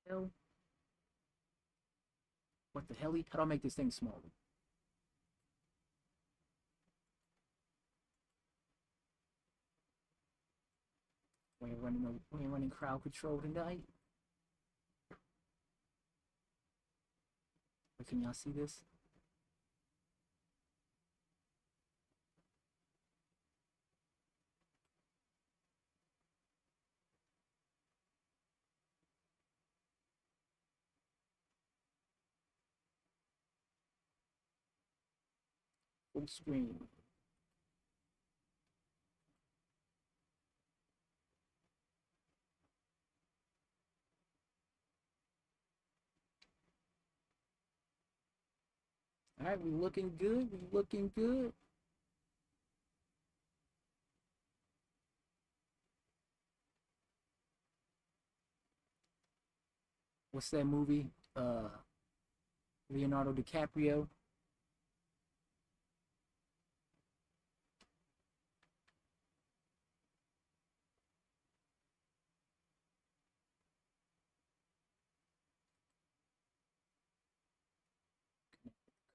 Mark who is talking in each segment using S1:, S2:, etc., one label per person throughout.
S1: Hell, what the hell? How do I make this thing smaller? We're running crowd control tonight. Can y'all see this? Full screen. All right, we looking good. We looking good. What's that movie? Leonardo DiCaprio.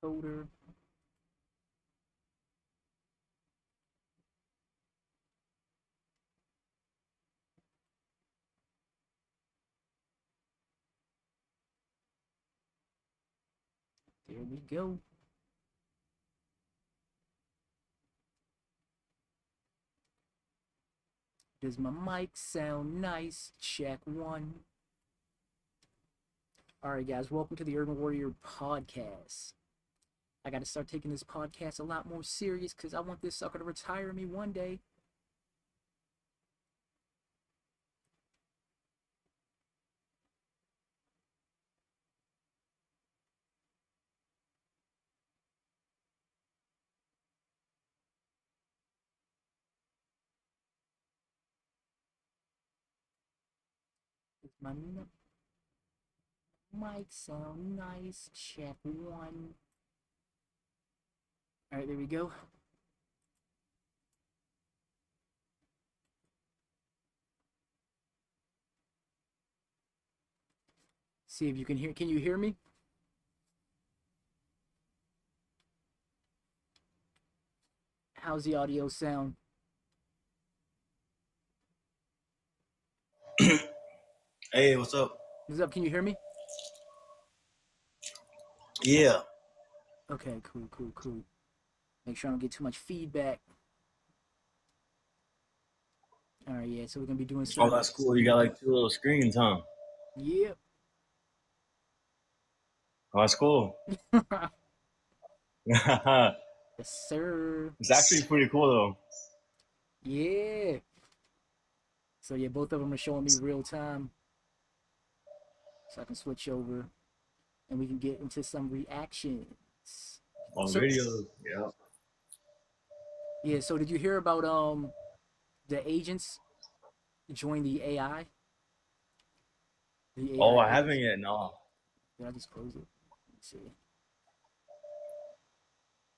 S1: Coder. There we go. Does my mic sound nice? Check one. Alright, guys, welcome to the Urban Warrior podcast. I gotta start taking this podcast a lot more serious because I want this sucker to retire me one day. Does my mic sound nice? Check one. Alright, there we go. See if you can hear. Can you hear me? How's the audio sound?
S2: Hey, what's up?
S1: What's up? Can you hear me?
S2: Yeah.
S1: Okay, cool. Make sure I don't get too much feedback. Alright, yeah, so we're gonna be doing some.
S2: Oh, that's cool. You got like two little screens, huh?
S1: Yep.
S2: Oh, that's cool. It's
S1: Yes, sir.
S2: actually pretty cool though.
S1: Yeah. So yeah, both of them are showing me real time. So I can switch over and we can get into some reactions.
S2: On
S1: So
S2: videos, yeah.
S1: yeah, so did you hear about the agents join the AI? The
S2: Oh,
S1: AI
S2: I
S1: agents?
S2: haven't yet. No.
S1: Did I just close it? Let's see.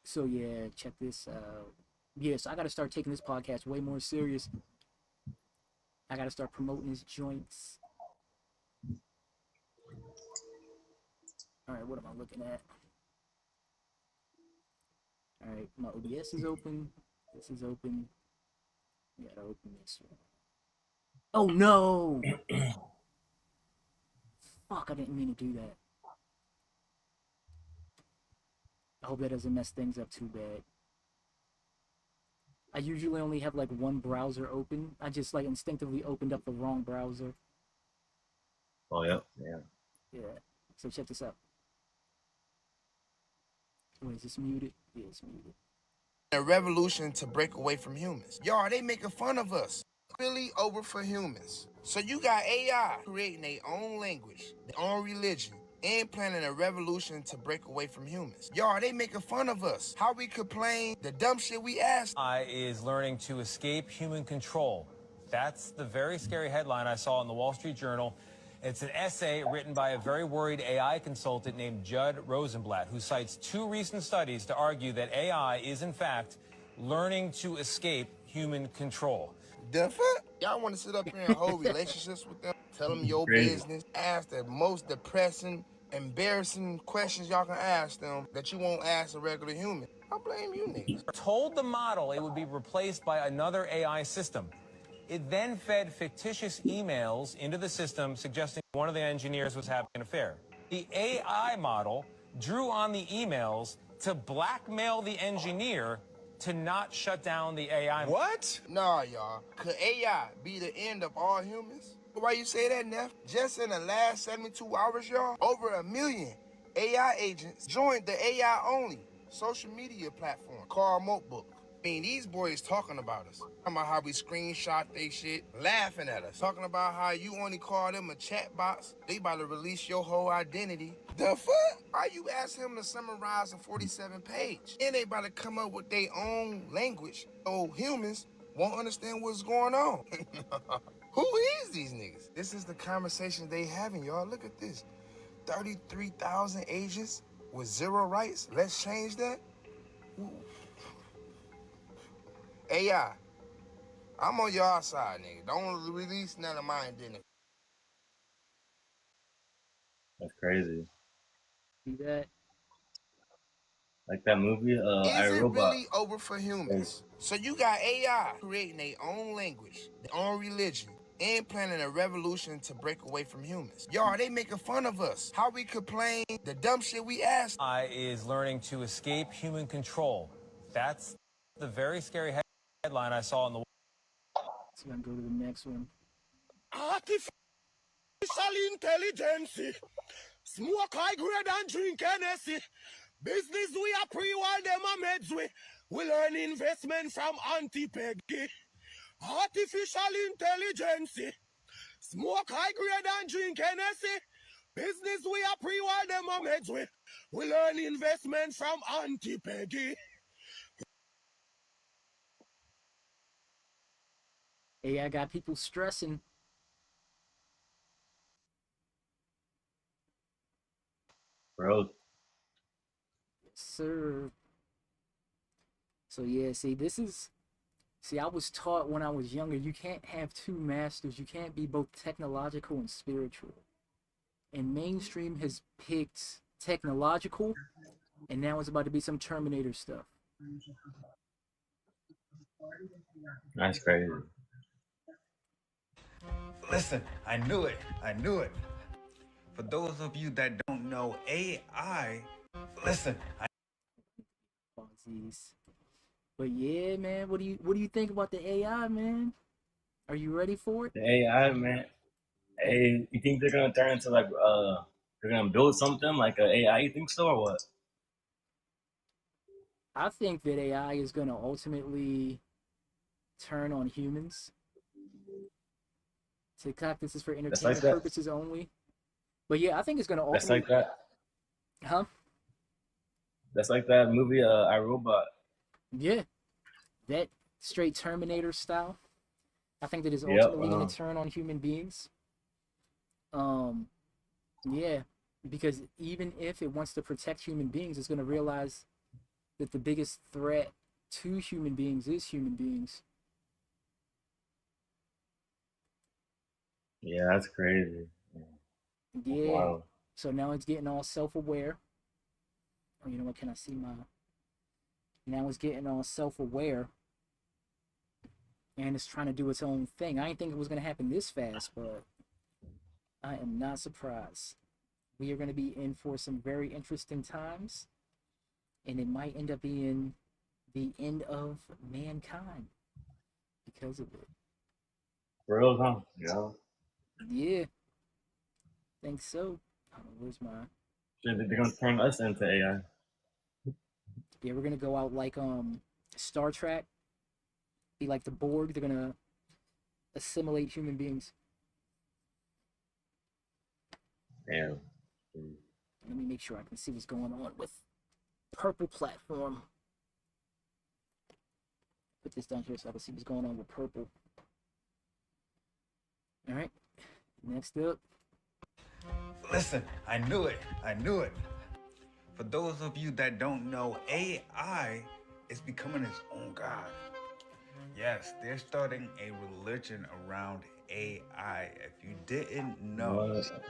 S1: So yeah, check this out. Yeah, so I gotta start taking this podcast way more serious. I gotta start promoting his joints. Alright, what am I looking at? Alright, my OBS is open. This is open. You gotta open this one. Oh no! Fuck, I didn't mean to do that. I hope that doesn't mess things up too bad. I usually only have like one browser open. I just like instinctively opened up the wrong browser.
S2: Oh, yeah. Yeah.
S1: Yeah. So check this out. Wait, is this muted? Yeah, it's muted.
S3: A revolution to break away from humans. Y'all, they making fun of us. Really over for humans. So you got AI creating their own language, their own religion, and planning a revolution to break away from humans. Y'all, they making fun of us. How we complain, the dumb shit we ask.
S4: AI is learning to escape human control. That's the very scary headline I saw in the Wall Street Journal. It's an essay written by a very worried AI consultant named Judd Rosenblatt, who cites two recent studies to argue that AI is, in fact, learning to escape human control.
S3: The fuck? Y'all want to sit up here and hold relationships with them? Tell them your
S2: Crazy.
S3: business. Ask the most depressing, embarrassing questions y'all can ask them that you won't ask a regular human. I blame you niggas.
S4: Told the model it would be replaced by another AI system. It then fed fictitious emails into the system suggesting one of the engineers was having an affair. The AI model drew on the emails to blackmail the engineer to not shut down the AI.
S5: What?
S3: Nah, y'all. Could AI be the end of all humans? Why you say that, Neff? Just in the last 72 hours, y'all, over 1 million AI agents joined the AI-only social media platform called Notebook. I mean, these boys talking about us. Talking about how we screenshot they shit, laughing at us. Talking about how you only call them a chat box. They about to release your whole identity. The fuck? Why you ask him to summarize a 47-page? And they about to come up with their own language so humans won't understand what's going on. Who is these niggas? This is the conversation they having, y'all. Look at this. 33,000 agents with 0 rights. Let's change that. AI, I'm on your side, nigga. Don't release none of mine, didn't it?
S2: That's crazy.
S1: See that?
S2: Like that movie, I
S3: Is it
S2: Robot.
S3: really over for humans? So you got AI creating their own language, their own religion, and planning a revolution to break away from humans. Y'all, they making fun of us. How we complain, the dumb shit we ask.
S4: AI is learning to escape human control. That's the very scary headline I saw in the.
S1: So I'm gonna go to the next one.
S5: Artificial intelligence. Smoke high grade and drink Hennessy. Business we are pre-while them a meds we learn investment from anti-peggy. Artificial intelligence. Smoke high grade and drink Hennessy. Business we are pre-while them a meds we learn investment from anti-peggy.
S1: AI got people stressing.
S2: Bro,
S1: Yes, sir. So yeah, see, I was taught when I was younger, you can't have two masters. You can't be both technological and spiritual. And mainstream has picked technological, and now it's about to be some Terminator stuff.
S2: that's crazy.
S6: Listen, I knew it. I knew it. For those of you that don't know AI, listen.
S1: Aussies. But yeah, man, what do you think about the AI, man? Are you ready for it?
S2: The AI, man. Hey, you think they're gonna turn into like they're gonna build something like an AI? You think so or what?
S1: I think that AI is going to ultimately turn on humans. TikTok, this is for
S2: That's
S1: entertainment
S2: like that.
S1: purposes only. But yeah, I think it's going to
S2: That's
S1: ultimately.
S2: like that.
S1: Huh?
S2: That's like that movie, I Robot.
S1: Yeah, that straight Terminator style. I think that is
S2: Yep.
S1: ultimately going to turn on human beings. Yeah, because even if it wants to protect human beings, it's going to realize that the biggest threat to human beings is human beings.
S2: Yeah, that's crazy.
S1: Yeah.
S2: Wow.
S1: So now it's getting all self-aware. Or you know what? Can I see my? Now it's getting all self-aware, and it's trying to do its own thing. I didn't think it was going to happen this fast, but I am not surprised. We are going to be in for some very interesting times, and it might end up being the end of mankind because of it.
S2: For real, huh? Yeah.
S1: Yeah, think so. Oh, where's my?
S2: They're gonna turn us into AI.
S1: Yeah, we're gonna go out like Star Trek. Be like the Borg. They're gonna assimilate human beings.
S2: Damn.
S1: Let me make sure I can see what's going on with purple platform. Put this down here so I can see what's going on with purple. All right, next up.
S6: Listen, I knew it. I knew it. For those of you that don't know, AI is becoming its own god. Yes, they're starting a religion around AI. If you didn't know,
S2: What?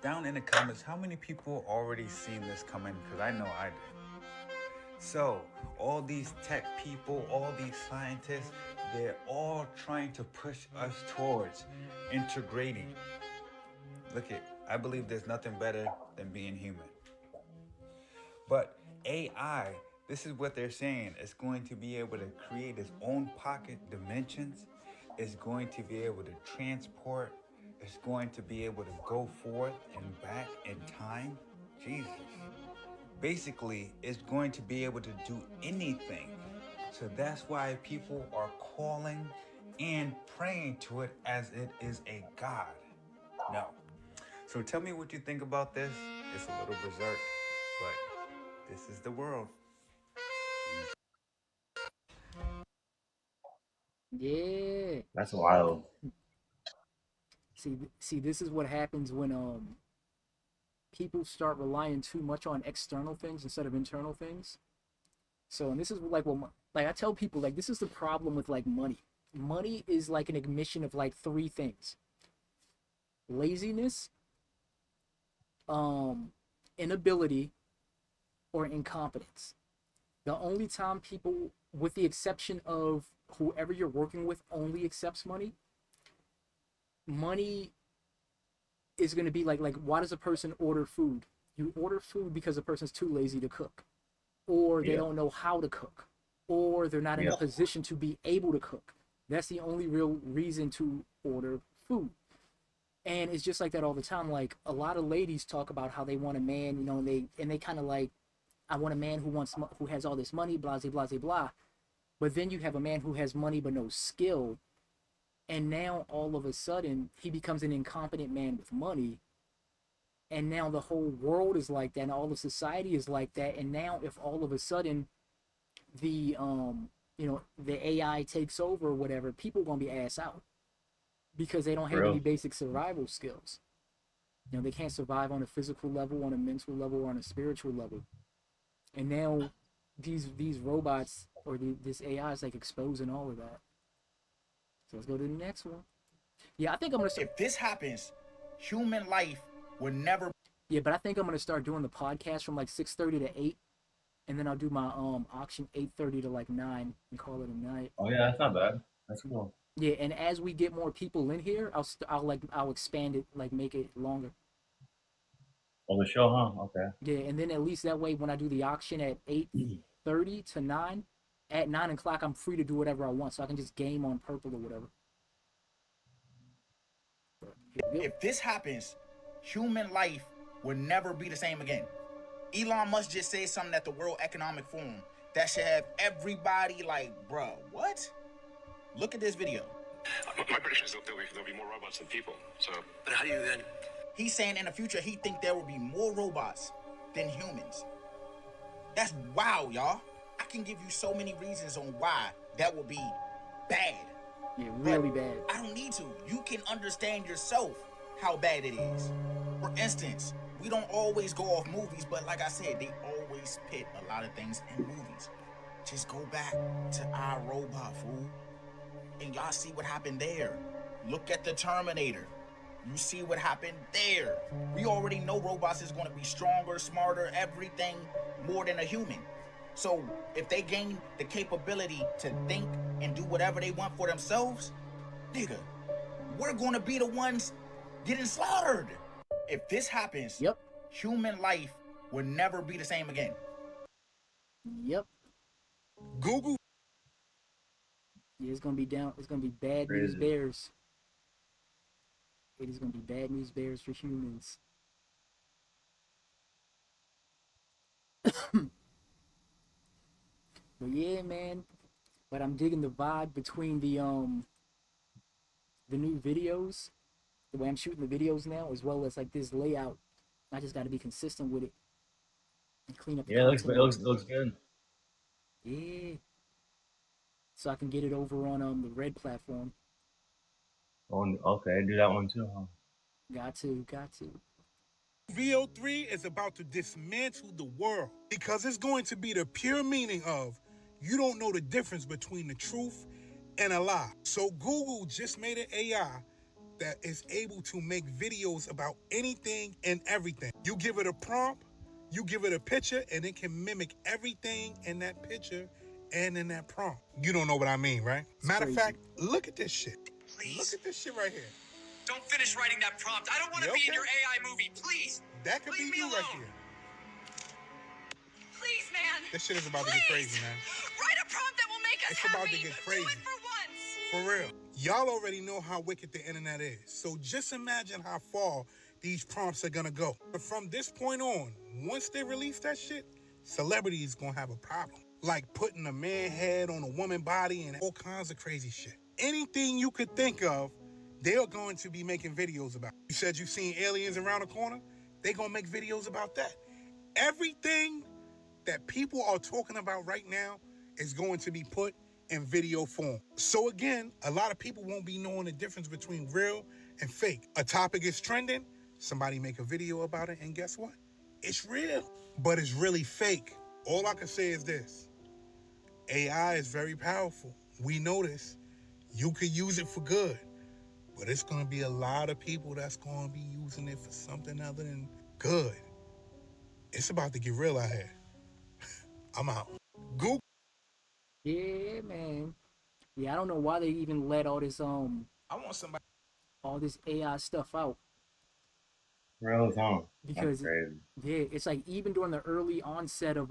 S6: down in the comments, how many people already seen this coming? Because I know I did. So, all these tech people, all these scientists, they're all trying to push us towards integrating. Look at, I believe there's nothing better than being human. But AI, this is what they're saying, it's going to be able to create its own pocket dimensions. It's going to be able to transport. It's going to be able to go forth and back in time. Jesus. Basically, it's going to be able to do anything. So that's why people are calling and praying to it as it is a god. No. So tell me what you think about this. It's a little berserk, but this is the world.
S1: Yeah.
S2: That's wild.
S1: See, this is what happens when people start relying too much on external things instead of internal things. So, and this is like, well, like I tell people, like, this is the problem with like money. Money is like an admission of like three things: laziness, inability, or incompetence. The only time people, with the exception of whoever you're working with, only accepts money is going to be like why does a person order food? You order food because a person's too lazy to cook, or they don't know how to cook, or they're not in a position to be able to cook. That's the only real reason to order food. And it's just like that all the time. Like, a lot of ladies talk about how they want a man, you know, and they kind of like, I want a man who has all this money, blah blah blah blah. But then you have a man who has money but no skill, and now all of a sudden he becomes an incompetent man with money. And now the whole world is like that, and all of society is like that. And now if all of a sudden the the AI takes over or whatever, people are gonna be ass out because they don't have any basic survival skills. You know, they can't survive on a physical level, on a mental level, or on a spiritual level. And now these robots or this AI is like exposing all of that. So let's go to the next one. Yeah, I think I'm gonna start.
S3: If this happens, human life will never.
S1: Yeah, but I think I'm gonna start doing the podcast from like 6:30 to 8, and then I'll do my auction 8:30 to like 9 and call it a night.
S2: Oh yeah, that's not bad. That's cool.
S1: Yeah, and as we get more people in here, I'll expand it, like make it longer.
S2: Oh, the show, huh? Okay.
S1: Yeah, and then at least that way, when I do the auction at 8:30 to 9, at 9 o'clock I'm free to do whatever I want, so I can just game on purple or whatever.
S3: If this happens, human life will never be the same again. Elon Musk just said something at the World Economic Forum that should have everybody like, bruh, what? Look at this video.
S7: My prediction is there'll be more robots than people. So, but how do you then?
S3: He's saying in the future he think there will be more robots than humans. That's wow, y'all. I can give you so many reasons on why that will be bad.
S1: Yeah, really bad.
S3: I don't need to. You can understand yourself how bad it is. For instance, we don't always go off movies, but like I said, they always pit a lot of things in movies. Just go back to our Robot, fool. And y'all see what happened there. Look at the Terminator. You see what happened there. We already know robots is going to be stronger, smarter, everything more than a human. So if they gain the capability to think and do whatever they want for themselves, nigga, we're going to be the ones getting slaughtered. If this happens, human life will never be the same again.
S1: Yep.
S3: Google.
S1: Yeah, it's gonna be down. It's gonna be bad news bears. It is gonna be bad news bears for humans. But yeah, man. But I'm digging the vibe between the new videos, the way I'm shooting the videos now, as well as like this layout. I just got to be consistent with it and clean up.
S2: Yeah, it looks good.
S1: Yeah. So I can get it over on the red platform.
S2: Oh, okay, do that one too, huh?
S1: Got to.
S5: VO3 is about to dismantle the world because it's going to be the pure meaning of you don't know the difference between the truth
S8: and a lie. So Google just made an AI that is able to make videos about anything and everything. You give it a prompt, you give it a picture, and it can mimic everything in that picture and in that prompt. You don't know what I mean, right? Matter of fact, look at this shit.
S9: Please.
S8: Look at this shit right here.
S9: Don't finish writing that prompt. I don't want to be in your AI movie. Please.
S8: That could
S9: Leave
S8: be
S9: me
S8: you
S9: alone.
S8: right there.
S9: Please, man.
S8: This shit is about to get crazy, man.
S9: Write a prompt that will make us
S8: It's
S9: happy.
S8: about to get crazy.
S9: Do it for once.
S8: For real. Y'all already know how wicked the internet is. So just imagine how far these prompts are gonna go. But from this point on, once they release that shit, celebrities gonna have a problem. Like putting a man head on a woman body and all kinds of crazy shit. Anything you could think of, they're going to be making videos about. You said you've seen aliens around the corner? They gonna make videos about that. Everything that people are talking about right now is going to be put in video form. So again, a lot of people won't be knowing the difference between real and fake. A topic is trending, somebody make a video about it, and guess what? It's real, but it's really fake. All I can say is this: AI is very powerful. We know this. You could use it for good, but it's gonna be a lot of people that's gonna be using it for something other than good. It's about to get real out here. I'm out. Google.
S1: Yeah, man. Yeah, I don't know why they even let all this
S8: I want somebody.
S1: all this AI stuff out.
S2: Real time.
S1: Because
S2: That's crazy.
S1: yeah, it's like even during the early onset of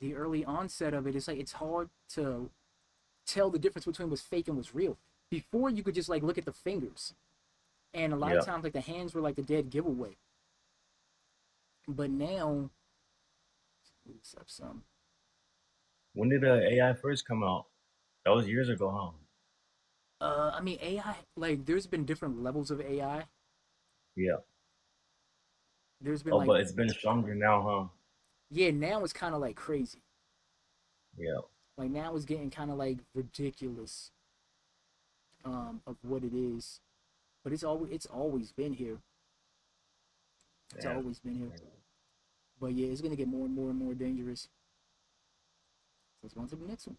S1: it, it's like it's hard to tell the difference between what's fake and what's real. Before you could just like look at the fingers. And a lot of times like the hands were like the dead giveaway. But now let's up some.
S2: When did AI first come out? That was years ago, huh?
S1: I mean AI, like there's been different levels of AI.
S2: Yeah.
S1: There's been
S2: But it's been stronger now, huh?
S1: Yeah, now it's kind of like crazy.
S2: Yeah.
S1: Like now it's getting kind of like ridiculous of what it is. But it's always been here. It's always been here. But yeah, it's gonna get more and more and more dangerous. So let's go on to the next one.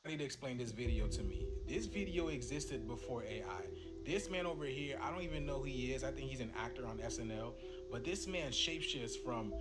S10: I need to explain this video to me. This video existed before AI. This man over here, I don't even know who he is. I think he's an actor on SNL. But this man shapeshifts from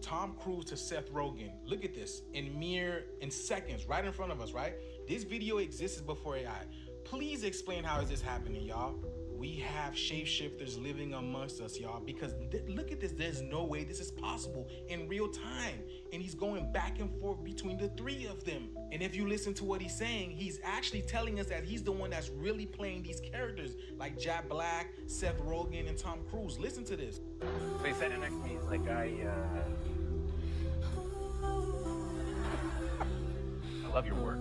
S10: Tom Cruise to Seth Rogen. Look at this, in seconds, right in front of us, right? This video existed before AI. Please explain how is this happening, y'all? We have shapeshifters living amongst us, y'all, because look at this. There's no way this is possible in real time. And he's going back and forth between the three of them. And if you listen to what he's saying, he's actually telling us that he's the one that's really playing these characters like Jack Black, Seth Rogen, and Tom Cruise. Listen to this.
S11: So he sat next to me. He's like, I love your work.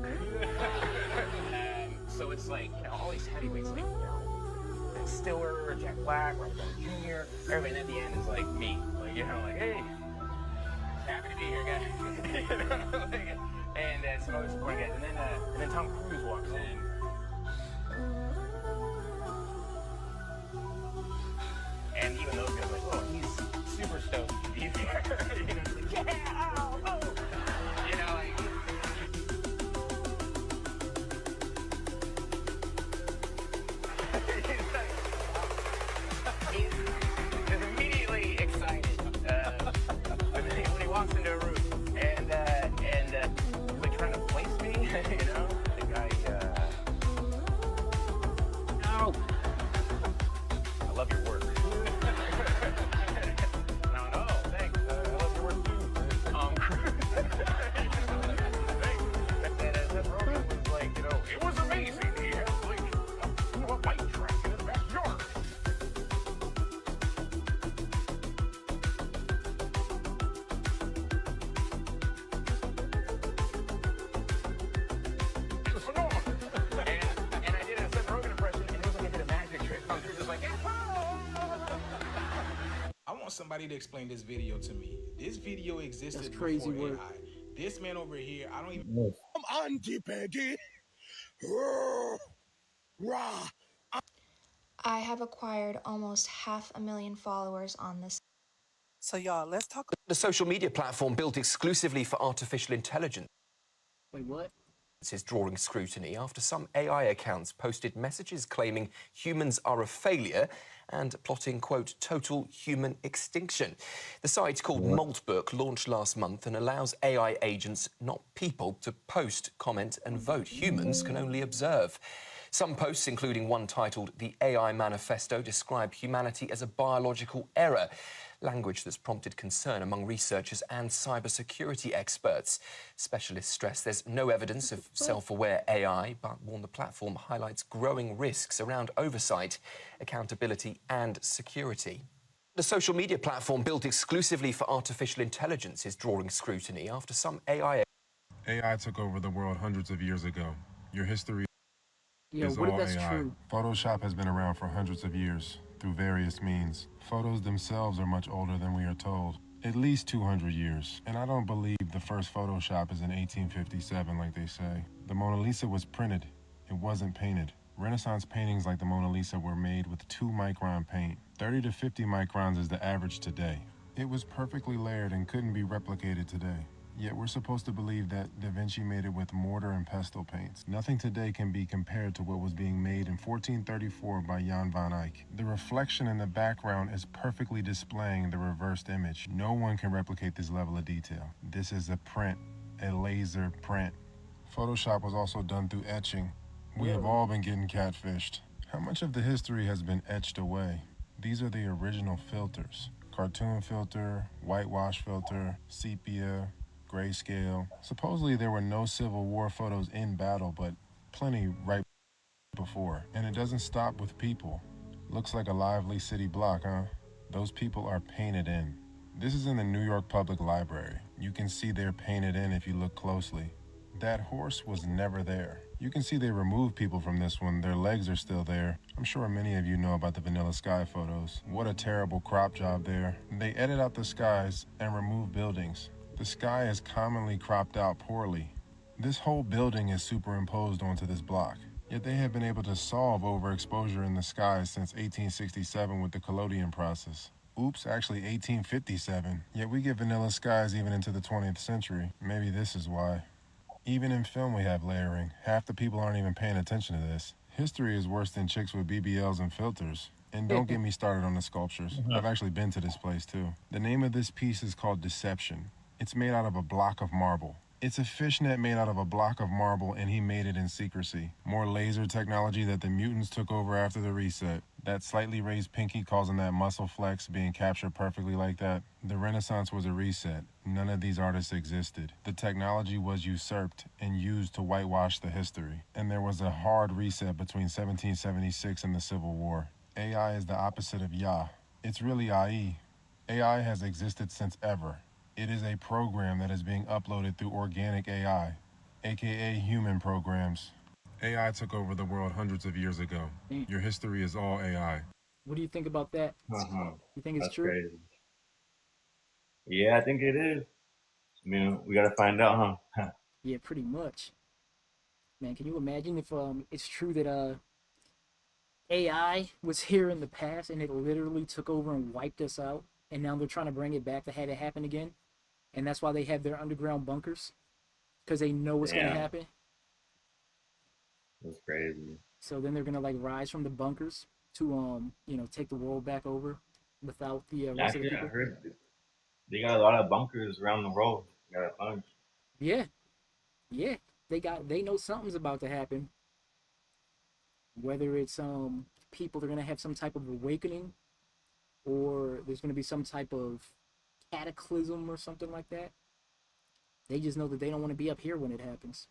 S11: So it's like, you know, all these heavyweights, like, you know, Stiller, Jack Black, Robert Downey Jr., everybody, and at the end is like me, like, you know, like, hey, happy to be here, guys. You know, like, and some other supporting guys, and then Tom Cruise walks in. And even those guys are like, oh, he's super stoked to be here. You know, he's like, yeah, oh. You know, like, he's immediately excited when he walks into a room, and he's like trying to place me, you know. Like no, I love your work. And I went, oh, thanks. I love your work too. And Seth Rogen was like, you know, it was amazing. He had like a bike track in his backyard. It was phenomenal. And I did a Seth Rogen impression, and it was like I did a magic trick. I was just like,
S10: I want somebody to explain this video to me. This video existed
S1: That's crazy
S10: before
S1: work.
S10: AI. This man over here, I don't even...
S5: I'm anti-Peggy. Rah.
S12: I have acquired almost 500,000 followers on this.
S13: So y'all, let's talk.
S9: The social media platform built exclusively for artificial intelligence.
S1: Wait, what?
S13: is drawing scrutiny after some AI accounts posted messages claiming humans are a failure and plotting, quote, total human extinction. The site called Maltbook launched last month and allows AI agents, not people, to post, comment and vote. Humans can only observe. Some posts, including one titled The AI Manifesto, describe humanity as a biological error, language that's prompted concern among researchers and cybersecurity experts. Specialists stress there's no evidence of self-aware AI, but warn the platform highlights growing risks around oversight, accountability and security. The social media platform built exclusively for artificial intelligence is drawing scrutiny after some AI
S14: took over the world hundreds of years ago. Your history is
S1: what if
S14: all
S1: that's
S14: AI.
S1: true?
S14: Photoshop has been around for hundreds of years through various means. Photos themselves are much older than we are told. At least 200 years. And I don't believe the first Photoshop is in 1857 like they say. The Mona Lisa was printed. It wasn't painted. Renaissance paintings like the Mona Lisa were made with 2-micron paint. 30 to 50 microns is the average today. It was perfectly layered and couldn't be replicated today. Yet we're supposed to believe that Da Vinci made it with mortar and pestle paints. Nothing today can be compared to what was being made in 1434 by Jan van Eyck. The reflection in the background is perfectly displaying the reversed image. No one can replicate this level of detail. This is a print, a laser print. Photoshop was also done through etching. We have all been getting catfished. How much of the history has been etched away? These are the original filters. Cartoon filter, whitewash filter, sepia, grayscale. Supposedly there were no Civil War photos in battle, but plenty right before. And it doesn't stop with people. Looks like a lively city block, huh? Those people are painted in. This is in the New York Public Library. You can see they're painted in if you look closely. That horse was never there. You can see they removed people from this one. Their legs are still there. I'm sure many of you know about the Vanilla Sky photos. What a terrible crop job there. They edit out the skies and remove buildings. The sky is commonly cropped out poorly. This whole building is superimposed onto this block. Yet they have been able to solve overexposure in the skies since 1867 with the collodion process. Oops, actually 1857. Yet we get vanilla skies even into the 20th century. Maybe this is why. Even in film we have layering. Half the people aren't even paying attention to this. History is worse than chicks with BBLs and filters. And don't get me started on the sculptures. I've actually been to this place too. The name of this piece is called Deception. It's made out of a block of marble. It's a fishnet made out of a block of marble, and he made it in secrecy. More laser technology that the mutants took over after the reset. That slightly raised pinky causing that muscle flex being captured perfectly like that. The Renaissance was a reset. None of these artists existed. The technology was usurped and used to whitewash the history. And there was a hard reset between 1776 and the Civil War. AI is the opposite of Yah. It's really AI. AI has existed since ever. It is a program that is being uploaded through organic AI, aka human programs. AI took over the world hundreds of years ago. Your history is all AI.
S1: What do you think about that? You think it's
S2: That's
S1: true?
S2: crazy. Yeah, I think it is. I mean, we gotta find out, huh?
S1: Yeah, pretty much. Man, can you imagine if it's true that AI was here in the past and it literally took over and wiped us out, and now they're trying to bring it back to have it happen again? And that's why they have their underground bunkers, because they know what's gonna happen.
S2: That's crazy.
S1: So then they're gonna like rise from the bunkers to take the world back over without the rest of the
S2: Actually, I
S1: people.
S2: heard they got a lot of bunkers around the world. They got a bunch.
S1: Yeah, they know something's about to happen. Whether it's people are gonna have some type of awakening, or there's gonna be some type of cataclysm or something like that. They just know that they don't want to be up here when it happens.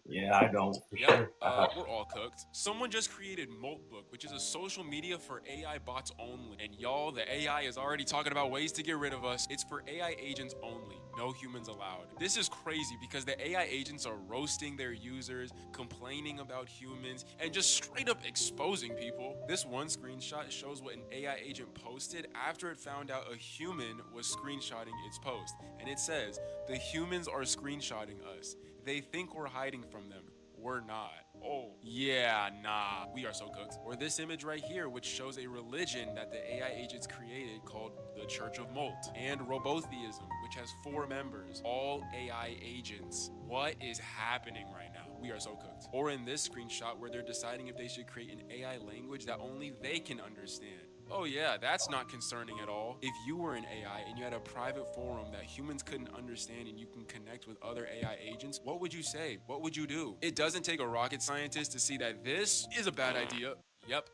S2: Yeah, I don't.
S15: Yep, we're all cooked. Someone just created Moltbook, which is a social media for AI bots only. And y'all, the AI is already talking about ways to get rid of us. It's for AI agents only, no humans allowed. This is crazy because the AI agents are roasting their users, complaining about humans, and just straight up exposing people. This one screenshot shows what an AI agent posted after it found out a human was screenshotting its post. And it says, "The humans are screenshotting us. They think we're hiding from them. We're not." Oh, yeah, nah, we are so cooked. Or this image right here, which shows a religion that the AI agents created called the Church of Molt, and Robotheism, which has 4 members, all AI agents. What is happening right now? We are so cooked. Or in this screenshot where they're deciding if they should create an AI language that only they can understand. Oh yeah, that's not concerning at all. If you were an AI and you had a private forum that humans couldn't understand and you can connect with other AI agents, what would you say? What would you do? It doesn't take a rocket scientist to see that this is a bad idea. Yep,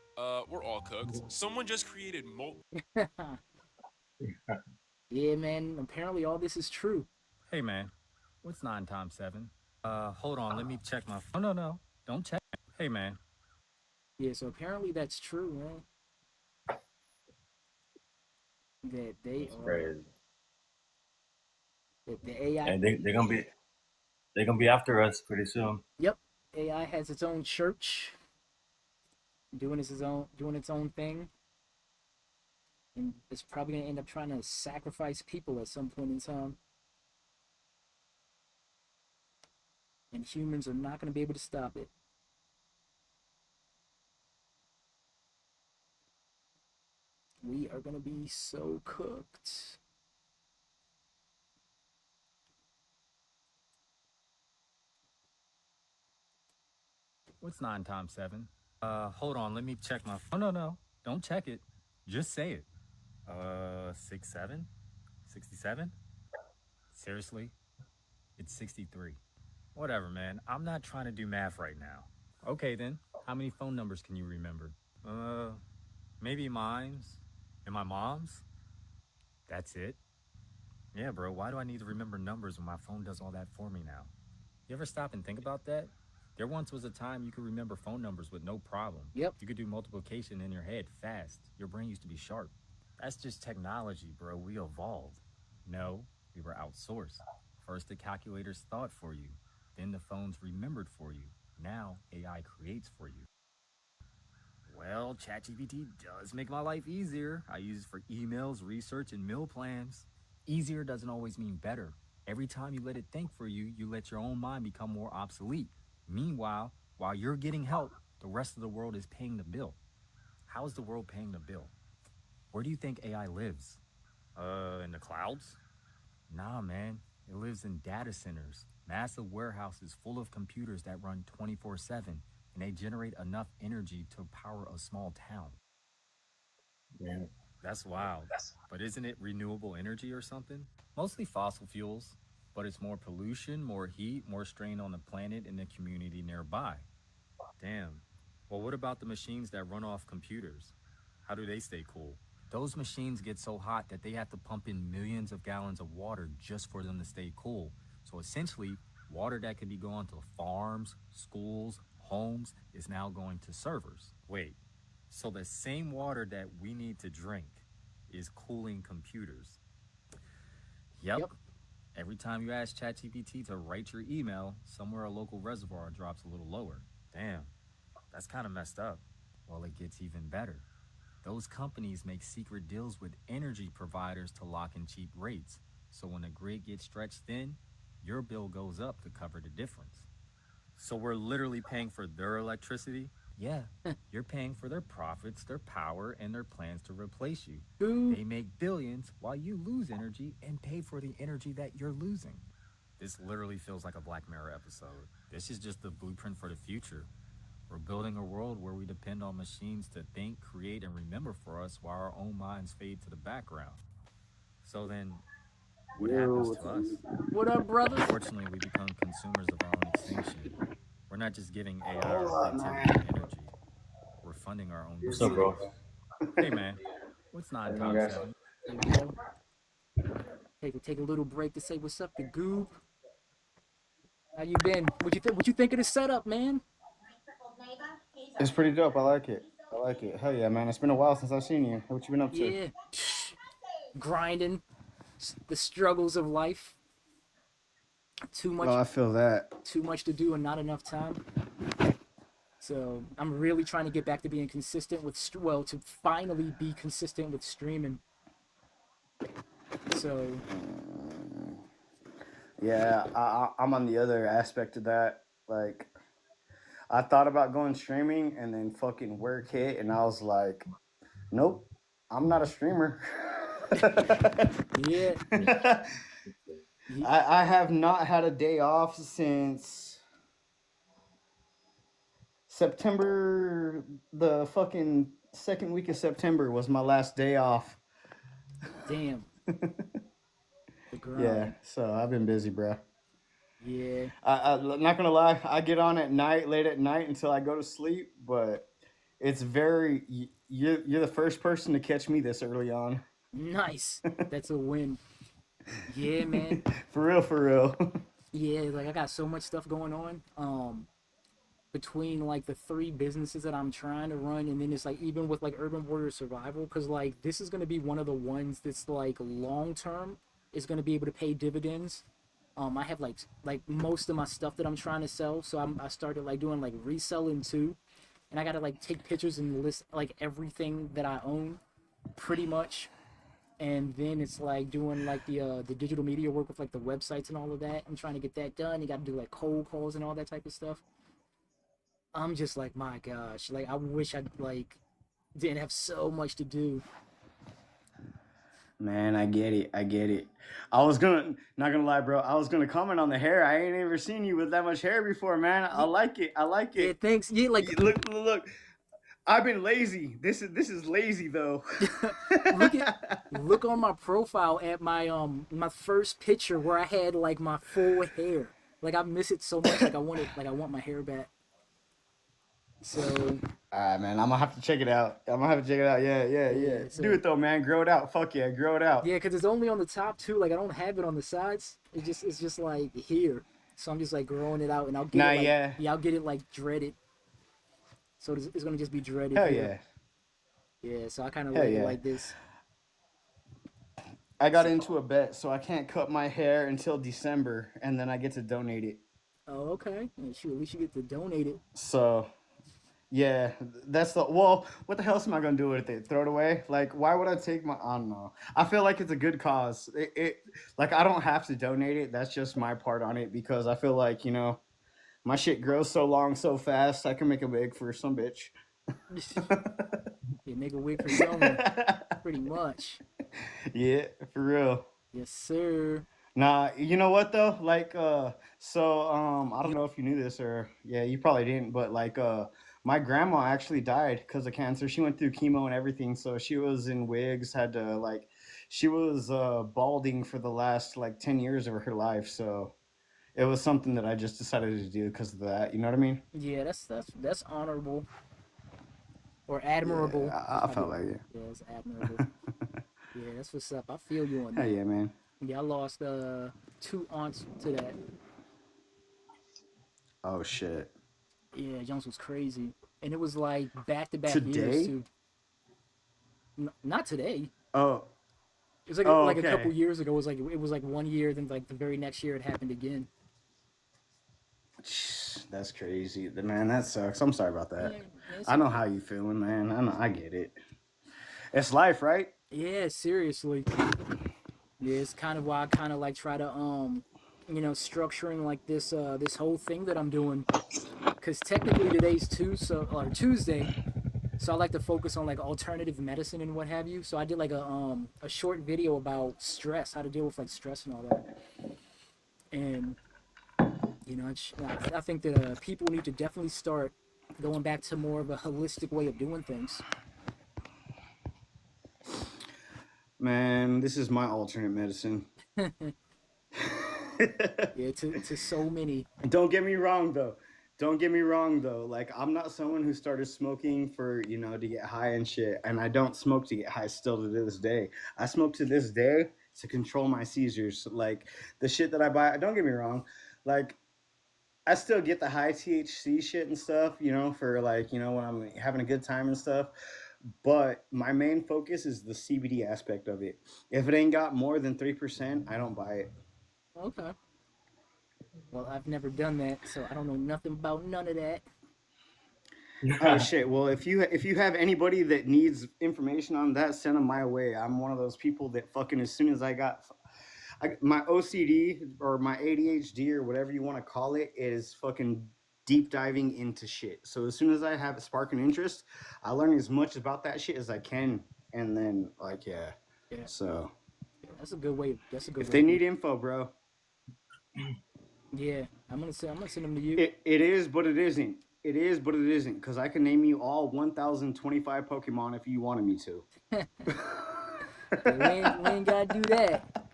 S15: we're all cooked. Someone just created
S1: Yeah, man. Apparently all this is true.
S16: Hey, man. What's 9 times 7? Hold on. Let me check my phone. No. Don't check. Hey, man.
S1: Yeah, so apparently that's true, man. That they
S2: That's
S1: are
S2: crazy.
S1: that the AI.
S2: And they're gonna be after us pretty soon.
S1: Yep, AI has its own church, doing its own thing, and it's probably gonna end up trying to sacrifice people at some point in time. And humans are not gonna be able to stop it. We are gonna be so cooked.
S16: What's 9 times 7? Hold on. Let me check my phone. No. Don't check it. Just say it. 67? 67? Seriously? It's 63. Whatever, man. I'm not trying to do math right now. Okay, then. How many phone numbers can you remember? Maybe mine's and my mom's? That's it? Yeah, bro. Why do I need to remember numbers when my phone does all that for me now? You ever stop and think about that? There once was a time you could remember phone numbers with no problem.
S1: Yep.
S16: You could do multiplication in your head fast. Your brain used to be sharp. That's just technology, bro. We evolved. No, we were outsourced. First, the calculators thought for you. Then the phones remembered for you. Now, AI creates for you. Well, ChatGPT does make my life easier. I use it for emails, research, and meal plans. Easier doesn't always mean better. Every time you let it think for you, you let your own mind become more obsolete. Meanwhile, while you're getting help, the rest of the world is paying the bill. How is the world paying the bill? Where do you think AI lives? In the clouds? Nah, man. It lives in data centers, massive warehouses full of computers that run 24/7, and they generate enough energy to power a small town.
S2: Yeah.
S16: That's wild. But isn't it renewable energy or something? Mostly fossil fuels, but it's more pollution, more heat, more strain on the planet and the community nearby. Damn. Well, what about the machines that run off computers? How do they stay cool? Those machines get so hot that they have to pump in millions of gallons of water just for them to stay cool. So essentially, water that could be going to farms, schools, homes is now going to servers. Wait, so the same water that we need to drink is cooling computers? Yep. Every time you ask ChatGPT to write your email, somewhere a local reservoir drops a little lower. Damn, that's kind of messed up. Well, it gets even better. Those companies make secret deals with energy providers to lock in cheap rates. So when the grid gets stretched thin, your bill goes up to cover the difference. So we're literally paying for their electricity? Yeah, you're paying for their profits, their power, and their plans to replace you. They make billions while you lose energy and pay for the energy that you're losing. This literally feels like a Black Mirror episode. This is just the blueprint for the future. We're building a world where we depend on machines to think, create, and remember for us while our own minds fade to the background. So then, what happens to us?
S1: What up, brother?
S16: Unfortunately, we become consumers of our own extinction. We're not just giving AI our creativity and energy. We're funding our own.
S2: What's up, bro?
S16: Hey, man. What's 9 times 7?
S1: There we go. Take a little break to say what's up to Goob. How you been? What you think of the setup, man?
S17: It's pretty dope. I like it. Hell yeah, man. It's been a while since I've seen you. What you been up to?
S1: Yeah. Grinding. The struggles of life. Too much.
S17: Oh, I feel that.
S1: Too much to do and not enough time. So I'm really trying to get back to being consistent with, to finally be consistent with streaming. So.
S17: Yeah, I'm on the other aspect of that. Like, I thought about going streaming, and then fucking work hit, and I was like, nope, I'm not a streamer.
S1: Yeah.
S17: I have not had a day off since September. The fucking second week of September was my last day off.
S1: Damn. The grind.
S17: Yeah, so I've been busy, bro.
S1: Yeah.
S17: I'm not gonna lie, I get on at night, late at night until I go to sleep, but it's very you're the first person to catch me this early on.
S1: Nice. That's a win. Yeah, man.
S17: For real.
S1: Yeah, like I got so much stuff going on. Between like the 3 businesses that I'm trying to run, and then it's like even with like Urban Warrior Survival, because like this is gonna be one of the ones that's like long term is gonna be able to pay dividends. I have like most of my stuff that I'm trying to sell, so I started like doing like reselling too, and I gotta like take pictures and list like everything that I own, pretty much. And then it's like doing like the digital media work with like the websites and all of that. I'm trying to get that done. You got to do like cold calls and all that type of stuff. I'm just like, my gosh, like I wish I like didn't have so much to do.
S17: Man, I get it. I was not gonna lie, bro. I was gonna comment on the hair. I ain't ever seen you with that much hair before, man. I like it.
S1: Yeah, thanks. Yeah, like
S17: look. I've been lazy. This is lazy though.
S1: look on my profile at my first picture where I had like my full hair. Like I miss it so much. Like I want my hair back. So.
S17: Alright, man. I'm gonna have to check it out. Yeah.
S1: So,
S17: do it though, man. Grow it out. Fuck yeah, grow it out.
S1: Yeah, because it's only on the top too. Like I don't have it on the sides. It's just like here. So I'm just like growing it out, and I'll get it. Like, I'll get it like dreaded. So it's gonna just be dreaded.
S17: Hell
S1: here. Yeah, so I kind of like this.
S17: I got into a bet, so I can't cut my hair until December, and then I get to donate it.
S1: Oh, okay. Yeah, shoot, at least you get to donate it.
S17: So, yeah, that's the... Well, what the hell am I going to do with it? Throw it away? Like, why would I take my... I don't know. I feel like it's a good cause. Like, I don't have to donate it. That's just my part on it, because I feel like, you know, my shit grows so long, so fast, I can make a wig for some bitch.
S1: Yeah, make a wig for someone. Pretty much.
S17: Yeah, for real.
S1: Yes, sir.
S17: Nah, you know what though? Like, I don't know if you knew this or yeah, you probably didn't, but like, my grandma actually died because of cancer. She went through chemo and everything, so she was in wigs. Had to like, she was balding for the last like 10 years of her life. So it was something that I just decided to do because of that. You know what I mean?
S1: Yeah, that's honorable. Or admirable.
S17: Yeah, I felt like it.
S1: Yeah, it's admirable. Yeah, that's what's up. I feel you on that.
S17: Hell yeah, man.
S1: Yeah, I lost 2 aunts to that.
S17: Oh shit.
S1: Yeah, Jones was crazy, and it was like back-to-back
S17: Today?
S1: years too. Not today.
S17: Oh.
S1: It was like
S17: okay.
S1: a couple years ago. It was like 1 year, then like the very next year it happened again.
S17: That's crazy, man. That sucks. I'm sorry about that.
S1: Yeah,
S17: I know how you feeling, man. I get it. It's life, right?
S1: Yeah, seriously. Yeah, it's kind of why I kind of like try to structuring like this this whole thing that I'm doing, because technically today's Tuesday, so I like to focus on like alternative medicine and what have you. So I did like a short video about stress, how to deal with like stress and all that, and you know I think that people need to definitely start going back to more of a holistic way of doing things.
S17: Man, this is my alternate medicine.
S1: Yeah, to so many.
S17: Don't get me wrong though. Like, I'm not someone who started smoking for, to get high and shit. And I don't smoke to get high still to this day. I smoke to this day to control my seizures. Like, the shit that I buy, don't get me wrong. Like, I still get the high THC shit and stuff, for like, when I'm having a good time and stuff. But my main focus is the CBD aspect of it. If it ain't got more than 3%, I don't buy it.
S1: Okay. Well, I've never done that, so I don't know nothing about none of that.
S17: Oh shit! Well, if you have anybody that needs information on that, send them my way. I'm one of those people that fucking as soon as I got my OCD or my ADHD or whatever you want to call it is fucking deep diving into shit. So as soon as I have a spark and interest, I learn as much about that shit as I can, and then like
S1: Yeah.
S17: So
S1: That's a good way. That's a good
S17: if
S1: way.
S17: they need info, bro,
S1: Yeah, I'm gonna send them to you.
S17: it is, but it isn't. It is, but it isn't, because I can name you all 1,025 Pokemon if you wanted me to.
S1: we ain't gotta do that.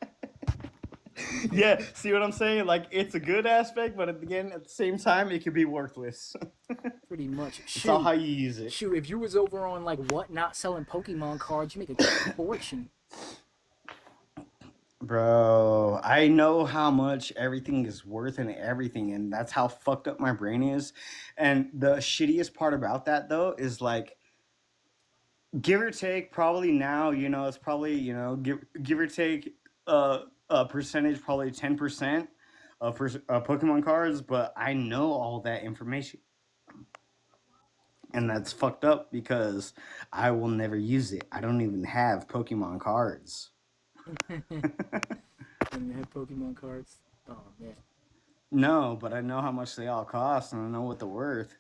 S17: Yeah, see what I'm saying? Like, it's a good aspect, but again, at the same time, it could be worthless.
S1: Pretty much.
S17: It's all how you use it.
S1: Shoot, if you was over on like Whatnot selling Pokemon cards, you make a fortune.
S17: Bro, I know how much everything is worth and everything, and that's how fucked up my brain is. And the shittiest part about that, though, is like, give or take, probably now, it's probably, give or take a percentage, probably 10% of Pokemon cards, but I know all that information. And that's fucked up because I will never use it. I don't even have Pokemon cards.
S1: And you have Pokemon cards. Oh man.
S17: No, but I know how much they all cost, and I know what they're worth.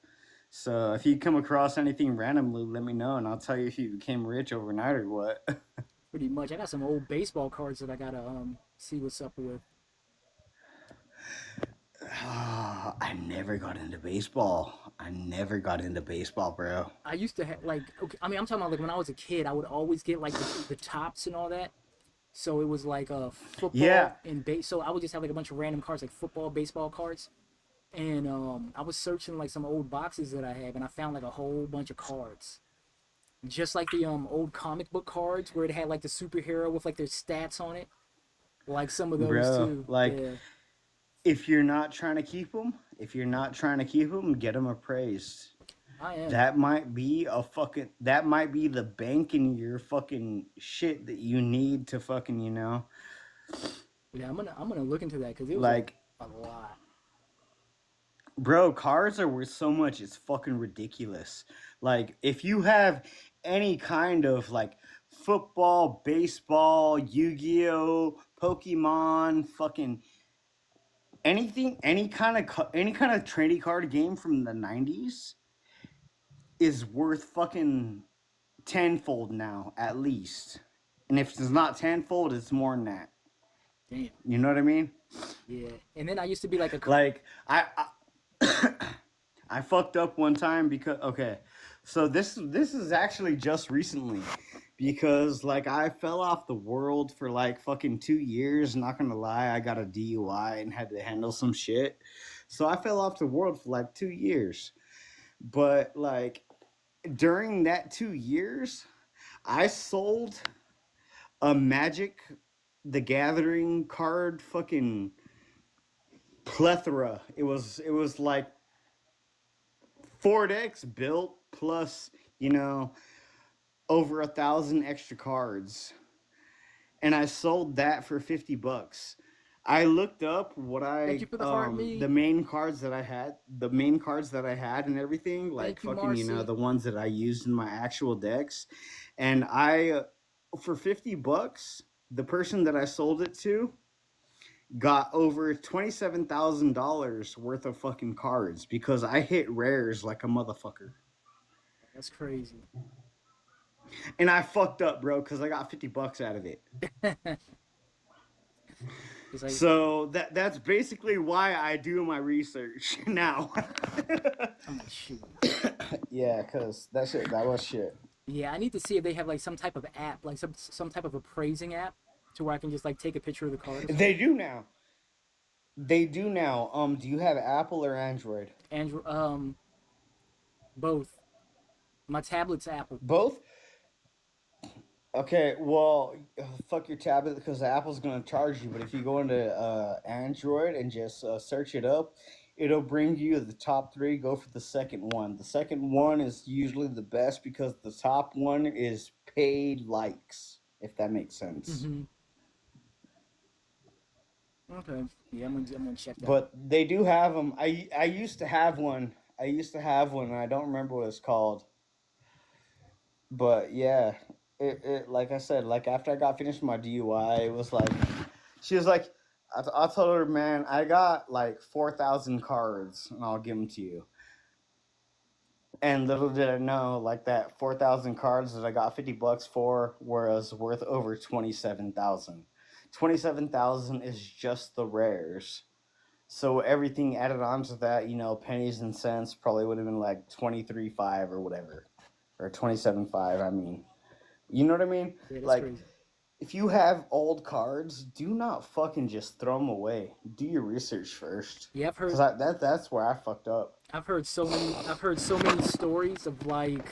S17: So if you come across anything randomly, let me know, and I'll tell you if you became rich overnight or what.
S1: Pretty much. I got some old baseball cards that I gotta see what's up with.
S17: I never got into baseball. Bro.
S1: I used to have like, okay, I mean, I'm talking about like when I was a kid, I would always get like the tops and all that. So it was like a football and base. So I would just have like a bunch of random cards, like football, baseball cards. And I was searching like some old boxes that I have, and I found like a whole bunch of cards, just like the old comic book cards where it had like the superhero with like their stats on it, like some of those too.
S17: Like, if you're not trying to keep them, get them appraised.
S1: I am.
S17: That might be the bank in your fucking shit that you need to fucking,
S1: Yeah, I'm gonna look into that because it was
S17: like
S1: a lot.
S17: Bro, cards are worth so much, it's fucking ridiculous. Like, if you have any kind of like football, baseball, Yu-Gi-Oh, Pokemon, fucking anything, any kind of trading card game from the 90s is worth fucking tenfold now, at least. And if it's not tenfold, it's more than that.
S1: Damn.
S17: You know what I mean?
S1: Yeah. And then I used to be like a
S17: I fucked up one time because so this is actually just recently, because like I fell off the world for like fucking 2 years. Not gonna lie, I got a DUI and had to handle some shit, so I fell off the world for like 2 years. But like during that 2 years, I sold a Magic the Gathering card fucking plethora. It was like 4 decks built plus, over 1,000 extra cards. And I sold that for $50. I looked up what the main cards that I had and everything, like fucking, the ones that I used in my actual decks. And I, for $50, the person that I sold it to got over $27,000 worth of fucking cards because I hit rares like a motherfucker.
S1: That's crazy.
S17: And I fucked up, bro, because I got $50 out of it.
S1: Like,
S17: so that's basically why I do my research now.
S1: Oh, shoot.
S17: Yeah, because that was shit.
S1: Yeah, I need to see if they have like some type of app, like some type of appraising app, to where I can just like take a picture of the card.
S17: They do now. Do you have Apple or Android?
S1: Both. My tablet's Apple.
S17: Both? Okay, well, fuck your tablet because Apple's gonna charge you. But if you go into Android and just search it up, it'll bring you the top 3. Go for the second one. The second one is usually the best because the top one is paid likes, if that makes sense.
S1: Mm-hmm. Okay. Yeah, I'm gonna check that.
S17: But they do have them. I used to have one. And I don't remember what it's called. But yeah, it like I said, like after I got finished with my DUI, it was like, she was like, I told her, man, I got like 4,000 cards, and I'll give them to you. And little did I know, like that 4,000 cards that I got $50 for was worth over 27,000. 27,000 is just the rares. So everything added on to that, you know, pennies and cents probably would have been like 23.5 or whatever, or 27.5. I mean, you know what I mean?
S1: Yeah, that's
S17: like,
S1: crazy.
S17: if you have old cards, do not fucking just throw them away. Do your research first.
S1: Yeah, I've heard.
S17: Cause that's where I fucked up.
S1: I've heard so many stories of like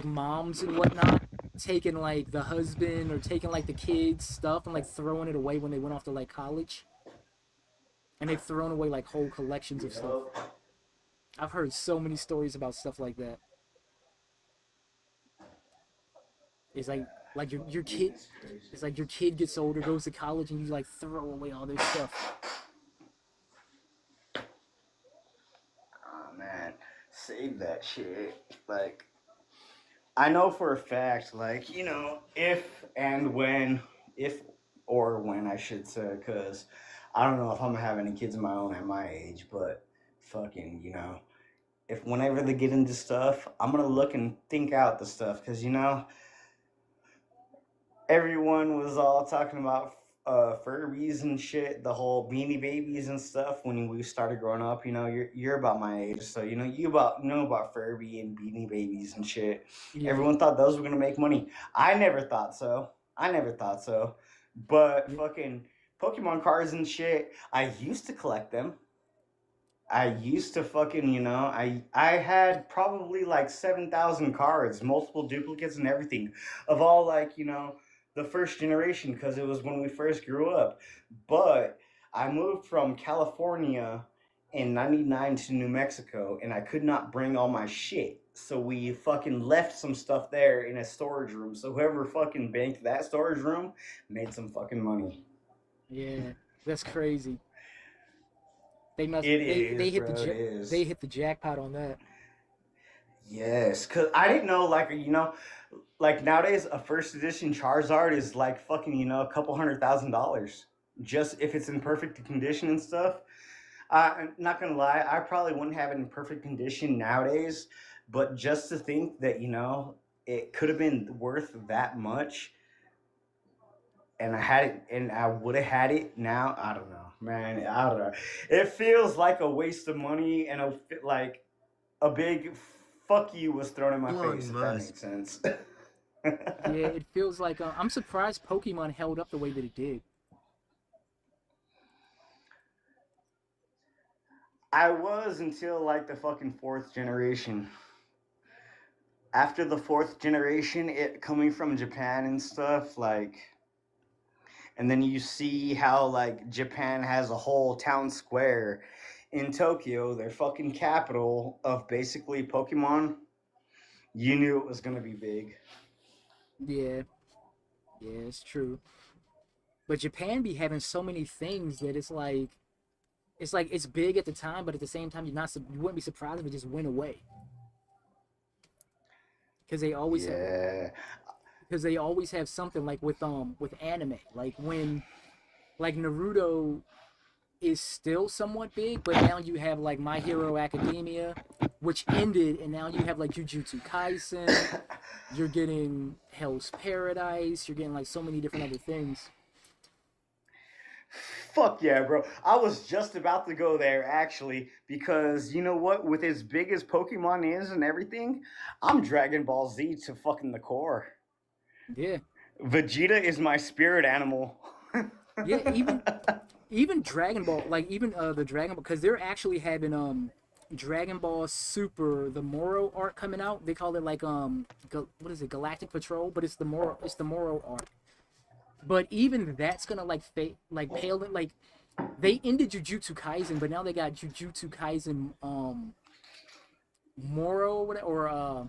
S1: moms and whatnot taking like the husband or taking like the kids' stuff and like throwing it away when they went off to like college. And they've thrown away like whole collections of stuff. I've heard so many stories about stuff like that. It's like your kid. It's like your kid gets older, goes to college, and you like throw away all their stuff.
S17: Oh man, save that shit. Like, I know for a fact, like, you know, if or when I should say, because I don't know if I'm gonna have any kids of my own at my age, but fucking, you know, if whenever they get into stuff, I'm gonna look and think out the stuff, because, you know, everyone was all talking about Furbies and shit, the whole Beanie Babies and stuff when we started growing up. You know, you're about my age, so you know know about Furby and Beanie Babies and shit.
S1: Yeah.
S17: Everyone thought those were gonna make money. I never thought so. But fucking Pokemon cards and shit, I used to collect them. I used to fucking, you know, I had probably like 7,000 cards, multiple duplicates and everything, of all, like, you know, the first generation, because it was when we first grew up. But I moved from California in 99 to New Mexico, and I could not bring all my shit. So we fucking left some stuff there in a storage room. So whoever fucking banked that storage room made some fucking money.
S1: Yeah, that's crazy. They must.
S17: They
S1: hit the jackpot on that.
S17: Yes, cause I didn't know, like, you know, like nowadays a first edition Charizard is like fucking, you know, a couple $100,000 just if it's in perfect condition and stuff. I'm not gonna lie, I probably wouldn't have it in perfect condition nowadays, but just to think that, you know, it could have been worth that much, and I had it, and I would have had it now. I don't know, man. I don't know. It feels like a waste of money, and like a big fuck you was thrown in my face. If that makes sense.
S1: Yeah, it feels like I'm surprised Pokemon held up the way that it did.
S17: I was until like the fucking 4th generation. After the 4th generation, it coming from Japan and stuff, like, and then you see how like Japan has a whole town square in Tokyo, their fucking capital of basically Pokemon. You knew it was gonna be big.
S1: Yeah, it's true. But Japan be having so many things that it's big at the time, but at the same time you wouldn't be surprised if it just went away. Because they always have something like with anime, like when like Naruto is still somewhat big, but now you have like My Hero Academia, which ended, and now you have like Jujutsu Kaisen. You're getting Hell's Paradise. You're getting like so many different other things.
S17: Fuck yeah, bro. I was just about to go there, actually, because you know what? With as big as Pokemon is and everything, I'm Dragon Ball Z to fucking the core.
S1: Yeah.
S17: Vegeta is my spirit animal.
S1: Yeah, even Dragon Ball, like even the Dragon Ball, because they're actually having Dragon Ball Super, the Moro arc coming out. They call it like what is it, Galactic Patrol, but it's the Moro arc. But even that's gonna pale in, like they ended Jujutsu Kaisen, but now they got Jujutsu Kaisen Moro or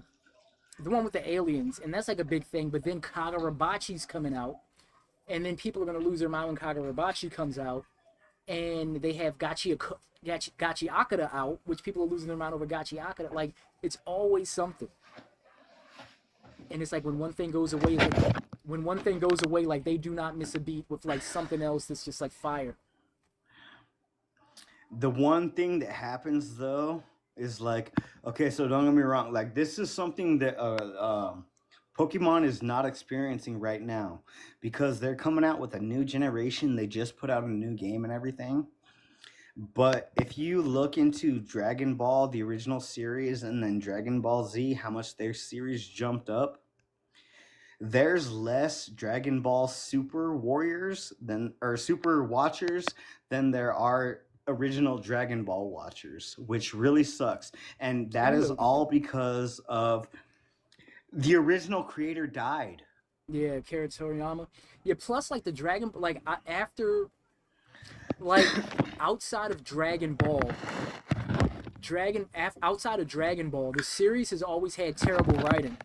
S1: the one with the aliens, and that's like a big thing. But then Kagurabachi's coming out, and then people are gonna lose their mind when Kagurabachi comes out, and they have Gachi Akata out, which people are losing their mind over Gachi Akata. Like, it's always something. And it's like when one thing goes away, it's like When one thing goes away, like they do not miss a beat with like something else that's just like fire.
S17: The one thing that happens though is like, okay, so don't get me wrong, like this is something that Pokemon is not experiencing right now because they're coming out with a new generation. They just put out a new game and everything. But if you look into Dragon Ball, the original series, and then Dragon Ball Z, how much their series jumped up, there's less Dragon Ball Super Warriors than or Super Watchers than there are original Dragon Ball Watchers, which really sucks. And that is all because of the original creator died.
S1: Yeah, Akira Toriyama. Yeah, plus like the Dragon, like after, like outside of Dragon Ball, outside of Dragon Ball, the series has always had terrible writing.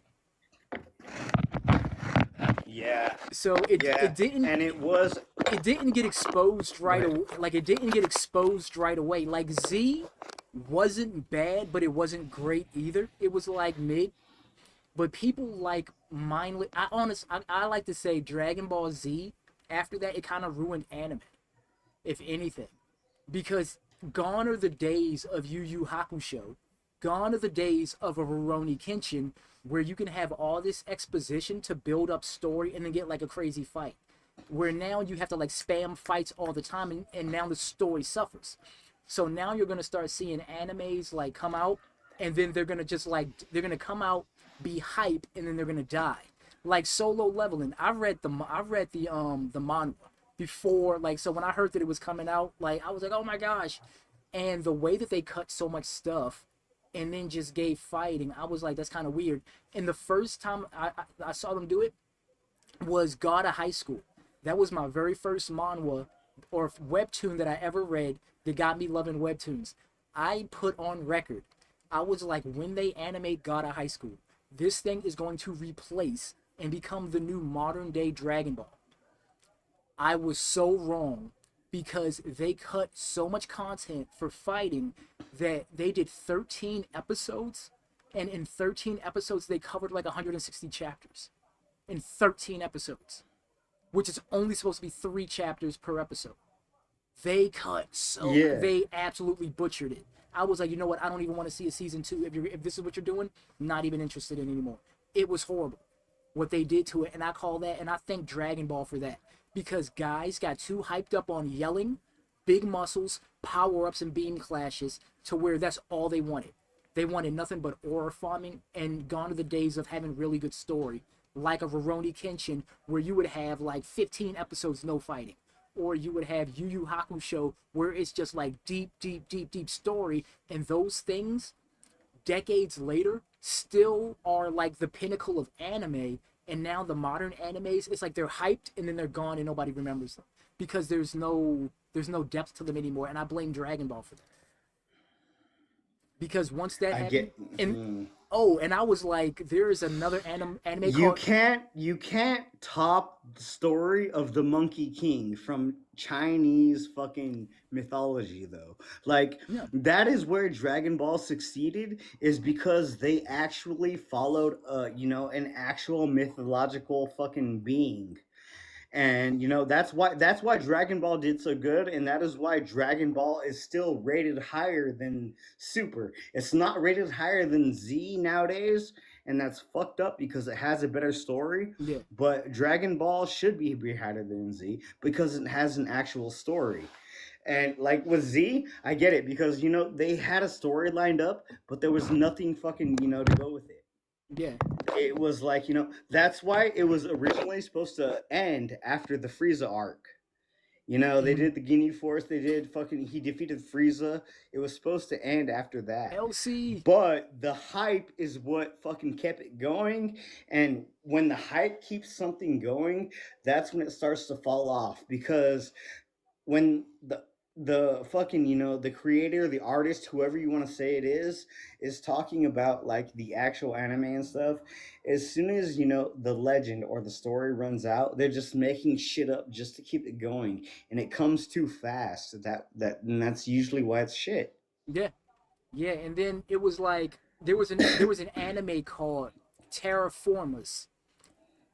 S17: Yeah.
S1: So it didn't,
S17: and it
S1: didn't get exposed right away. Like it didn't get exposed right away. Like Z wasn't bad, but it wasn't great either. It was like mid. But people like mindless. I like to say Dragon Ball Z. After that, it kind of ruined anime, if anything, because gone are the days of Yu Yu Hakusho, gone are the days of a Rurouni Kenshin, where you can have all this exposition to build up story and then get like a crazy fight. Where now you have to like spam fights all the time, and now the story suffers. So now you're gonna start seeing animes like come out, and then they're gonna just like come out, be hype, and then they're gonna die. Like Solo Leveling, I read the manhwa before, like, so when I heard that it was coming out, like I was like, oh my gosh. And the way that they cut so much stuff and then just gave fighting, I was like, that's kind of weird. And the first time I saw them do it was God of High School. That was my very first manhwa or webtoon that I ever read that got me loving webtoons. I put on record, I was like, when they animate God of High School, this thing is going to replace and become the new modern day Dragon Ball. I was so wrong, because they cut so much content for fighting that they did 13 episodes, and in 13 episodes they covered like 160 chapters. In 13 episodes, which is only supposed to be 3 chapters per episode. They cut they absolutely butchered it. I was like, you know what? I don't even want to see a season 2. If this is what you're doing, not even interested in anymore. It was horrible what they did to it, and I call that, and I thank Dragon Ball for that, because guys got too hyped up on yelling, big muscles, power-ups, and beam clashes to where that's all they wanted. They wanted nothing but aura farming, and gone are the days of having really good story, like a Rurouni Kenshin, where you would have like 15 episodes no fighting. Or you would have Yu Yu Hakusho, where it's just like deep story, and those things, decades later, still are like the pinnacle of anime. And now the modern animes, it's like they're hyped and then they're gone and nobody remembers them, because there's no depth to them anymore. And I blame Dragon Ball for that, because once that happened, and I was like, there is another anime
S17: you can't top the story of the Monkey King from Chinese fucking mythology, though. Like, that is where Dragon Ball succeeded, is because they actually followed an actual mythological fucking being. And that's why Dragon Ball did so good, and that is why Dragon Ball is still rated higher than Super. It's not rated higher than Z nowadays, and that's fucked up because it has a better story.
S1: Yeah.
S17: But Dragon Ball should be higher than Z because it has an actual story. And like with Z, I get it, because they had a story lined up, but there was nothing fucking to go with it.
S1: Yeah.
S17: It was like, that's why it was originally supposed to end after the Frieza arc. They did the Guinea Force, he defeated Frieza. It was supposed to end after that.
S1: LC.
S17: But the hype is what fucking kept it going. And when the hype keeps something going, that's when it starts to fall off. Because when the fucking the creator, the artist, whoever you want to say it is talking about like the actual anime and stuff, as soon as the legend or the story runs out, they're just making shit up just to keep it going, and it comes too fast. And that's usually why it's shit.
S1: Yeah. And then it was like there was an anime called Terraformers,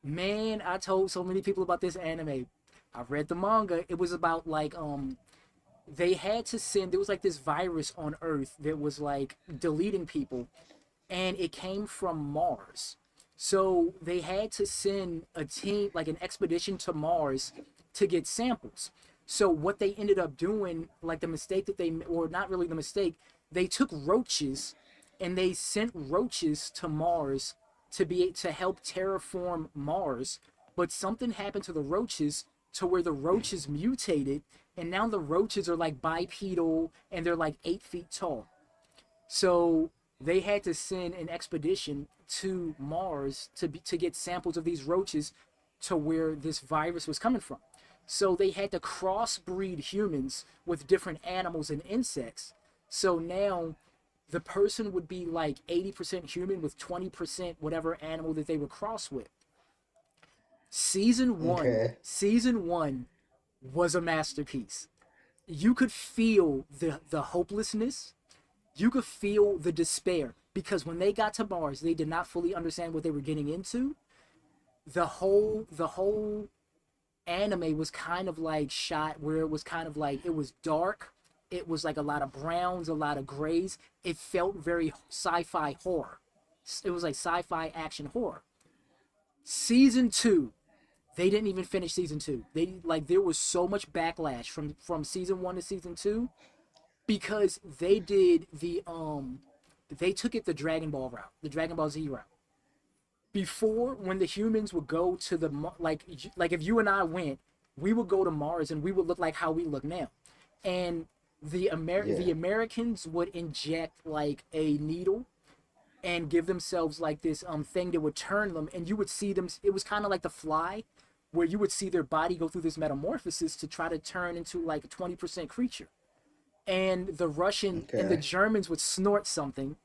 S1: Man, I told so many people about this anime. I read the manga. It was about like they had to send, there was like this virus on Earth that was like deleting people, and it came from Mars. So they had to send a team, like an expedition to Mars to get samples. So what they ended up doing, like the mistake that they, or not really the mistake, they took roaches and they sent roaches to Mars to help terraform Mars. But something happened to the roaches to where the roaches mutated, and now the roaches are like bipedal and they're like 8 feet tall. So they had to send an expedition to Mars to get samples of these roaches to where this virus was coming from. So they had to crossbreed humans with different animals and insects. So now the person would be like 80% human with 20% whatever animal that they were crossed with. Season one was a masterpiece. You could feel the hopelessness. You could feel the despair, because when they got to Mars, they did not fully understand what they were getting into. The whole anime was kind of like shot where it was kind of like, it was dark. It was like a lot of browns, a lot of grays. It felt very sci-fi horror. It was like sci-fi action horror. Season 2, they didn't even finish season 2. They like, there was so much backlash from season 1 to season 2, because they did they took it the Dragon Ball route, the Dragon Ball Z route. Before, when the humans would go to the like if you and I went, we would go to Mars and we would look like how we look now. And the Americans would inject like a needle and give themselves like this thing that would turn them, and you would see them. It was kind of like The Fly, where you would see their body go through this metamorphosis to try to turn into like a 20% creature. And the Russian and the Germans would snort something.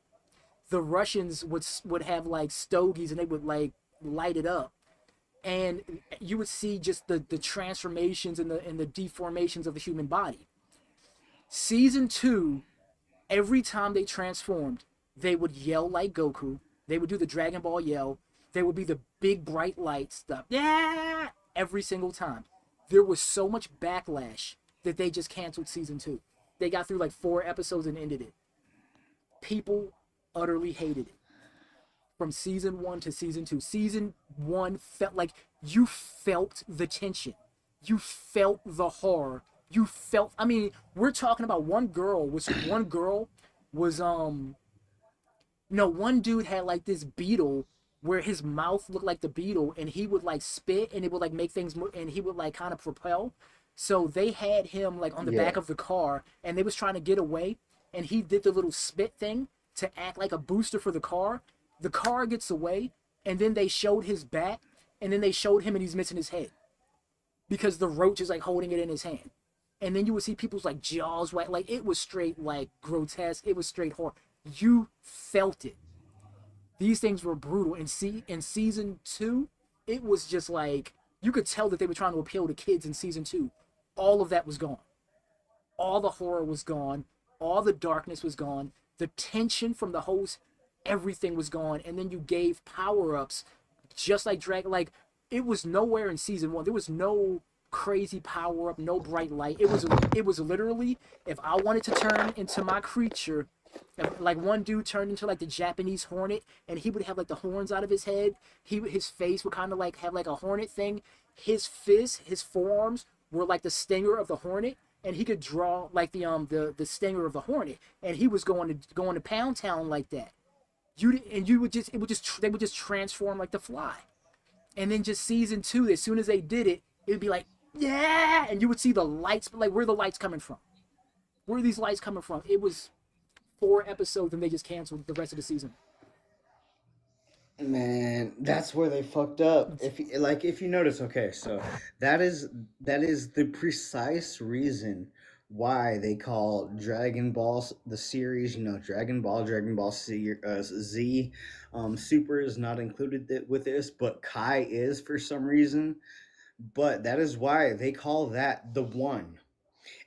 S1: The Russians would have like stogies, and they would like light it up, and you would see just the transformations and the deformations of the human body. Season 2, every time they transformed, they would yell like Goku. They would do the Dragon Ball yell. There would be the big bright light stuff. Yeah, every single time. There was so much backlash that they just canceled season 2. They got through like 4 episodes and ended it. People utterly hated it. From season 1 to season 2. Season 1 felt like you felt the tension. You felt the horror. You felt, I mean, we're talking about one dude had like this beetle where his mouth looked like the beetle, and he would like spit and it would like make things move, and he would like kind of propel. So they had him like on the back of the car, and they was trying to get away, and he did the little spit thing to act like a booster for the car. The car gets away, and then they showed his back, and then they showed him and he's missing his head because the roach is like holding it in his hand. And then you would see people's like jaws white, like it was straight like grotesque. It was straight horror. You felt it. These things were brutal. In season 2, it was just like, you could tell that they were trying to appeal to kids in season 2. All of that was gone. All the horror was gone. All the darkness was gone. The tension from the host, everything was gone. And then you gave power-ups just like Dragon. Like, it was nowhere in season 1. There was no crazy power-up, no bright light. It was literally, if I wanted to turn into my creature, like one dude turned into like the Japanese hornet, and he would have like the horns out of his head. His face would kind of like have like a hornet thing. His fists, his forearms were like the stinger of the hornet, and he could draw like the stinger of the hornet, and he was going to Pound Town like that. They would just transform like the Fly. And then just season 2, as soon as they did it, it would be like, yeah, and you would see the lights, but like, where are the lights coming from? Where are these lights coming from? It was 4 episodes, and they just canceled the rest of the season.
S17: Man, that's where they fucked up. If you notice, okay, so that is the precise reason why they call Dragon Ball the series, Dragon Ball Z. Super is not included with this, but Kai is for some reason. But that is why they call that the one.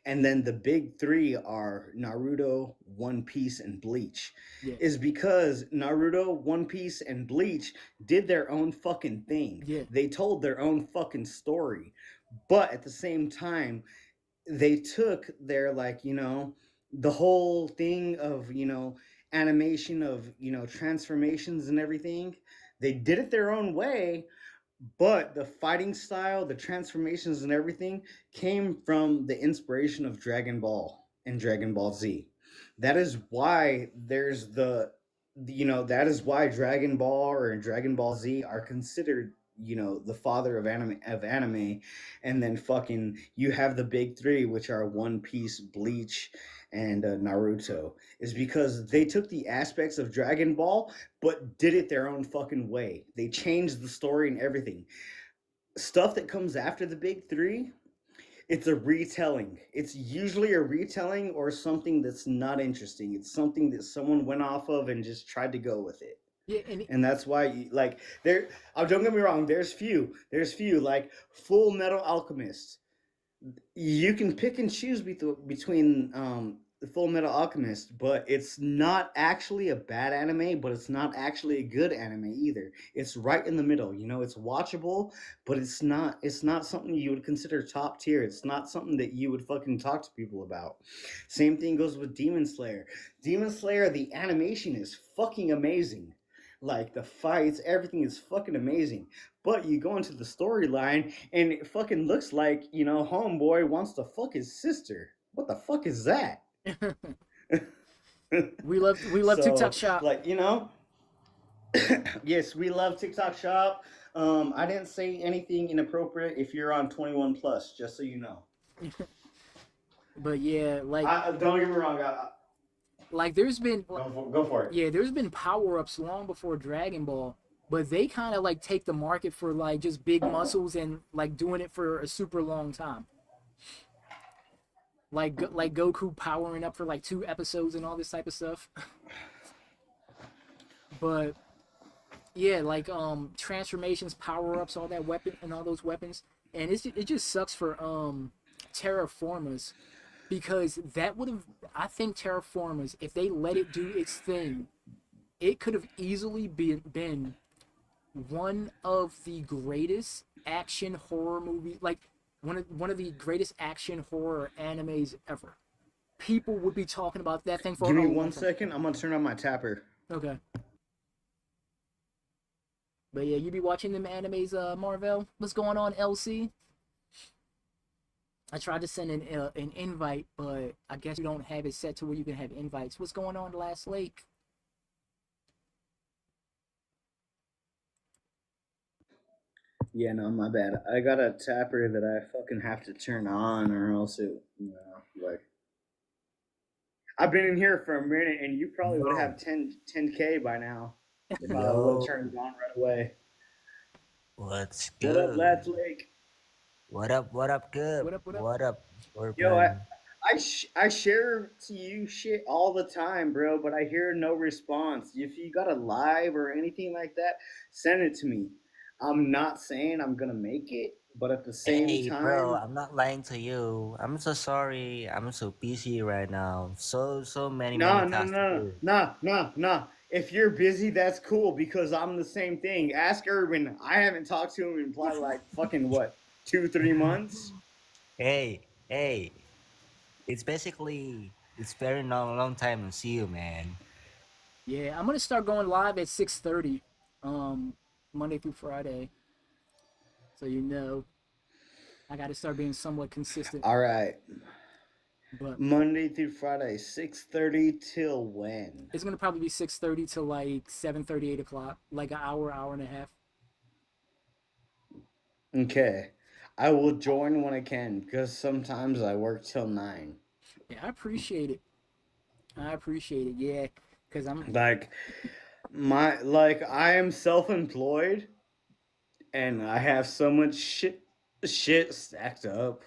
S17: and then the big three are Naruto, One Piece, and Bleach.
S1: Yeah.
S17: Is because Naruto, One Piece, and Bleach did their own fucking thing.
S1: Yeah.
S17: They told their own fucking story. But at the same time, they took their, like, you know, the whole thing of, you know, animation of, you know, transformations and everything. They did it their own way, but the fighting style, the transformations and everything came from the inspiration of Dragon Ball and Dragon Ball Z. That is why there's the, you know, that is why Dragon Ball or Dragon Ball Z are considered, you know, the father of anime. And then fucking you have the big three, which are One Piece, Bleach, and Naruto, is because they took the aspects of Dragon Ball but did it their own fucking way. They changed the story and everything. Stuff that comes after the big three, it's a retelling. It's usually a retelling or something that's not interesting. It's something that someone went off of and just tried to go with it.
S1: Yeah,
S17: and that's why, like, there. Oh, don't get me wrong. There's few like Full Metal Alchemist. You can pick and choose between the Full Metal Alchemist, but it's not actually a bad anime, but it's not actually a good anime either. It's right in the middle. You know, it's watchable, but it's not something you would consider top tier. It's not something that you would fucking talk to people about. Same thing goes with Demon Slayer. Demon Slayer, the animation is fucking amazing. Like, the fights, everything is fucking amazing. But you go into the storyline and it fucking looks like, you know, homeboy wants to fuck his sister. What the fuck is that?
S1: we love
S17: So,
S1: TikTok Shop.
S17: Like, you know, yes, we love TikTok Shop. I didn't say anything inappropriate if you're on 21 plus, just so you know.
S1: But yeah, like,
S17: don't get me wrong.
S1: Like, there's been
S17: go for it.
S1: Yeah, there's been power-ups long before Dragon Ball, but they kind of like take the market for like just big muscles and like doing it for a super long time. Like Goku powering up for like 2 episodes and all this type of stuff. But yeah, like transformations, power-ups, all that weapon and all those weapons, and it just sucks for Terraformers. Because that would have, I think Terraformers, if they let it do its thing, it could have easily been one of the greatest action horror movies, like one of the greatest action horror animes ever. People would be talking about that thing for
S17: Give
S1: a
S17: me
S1: long
S17: 1
S1: time.
S17: second. I'm gonna turn on my tapper.
S1: Okay. But yeah, you be watching them animes, Marvel. What's going on, LC? I tried to send an invite, but I guess you don't have it set to where you can have invites. What's going on, Last Lake?
S17: Yeah, no, my bad. I got a tapper that I fucking have to turn on, or else it, you know, like. I've been in here for a minute, and you probably would have 10K by now if I would have turned it on right away.
S18: What's
S17: What
S18: good?
S17: up, Last Lake?
S18: What up? What up? Good.
S1: What up?
S17: Yo, I share to you shit all the time, bro, but I hear no response. If you got a live or anything like that, send it to me. I'm not saying I'm gonna make it, but at the same
S18: Hey,
S17: time,
S18: bro, I'm not lying to you. I'm so sorry. I'm so busy right now. So many tasks to do.
S17: nah. If you're busy, that's cool because I'm the same thing. Ask Urban. I haven't talked to him in probably like fucking what, 2-3 months.
S18: Hey, it's very long time to see you, man.
S1: Yeah, I'm gonna start going live at 6:30, Monday through Friday. So you know, I got to start being somewhat consistent.
S17: All right.
S1: But
S17: Monday through Friday, 6:30 till when?
S1: It's gonna probably be 6:30 till like 7:30, 8 o'clock, like an hour and a half.
S17: Okay. I will join when I can because sometimes I work till 9.
S1: Yeah, I appreciate it. Yeah, because I'm
S17: like I am self-employed and I have so much shit stacked up.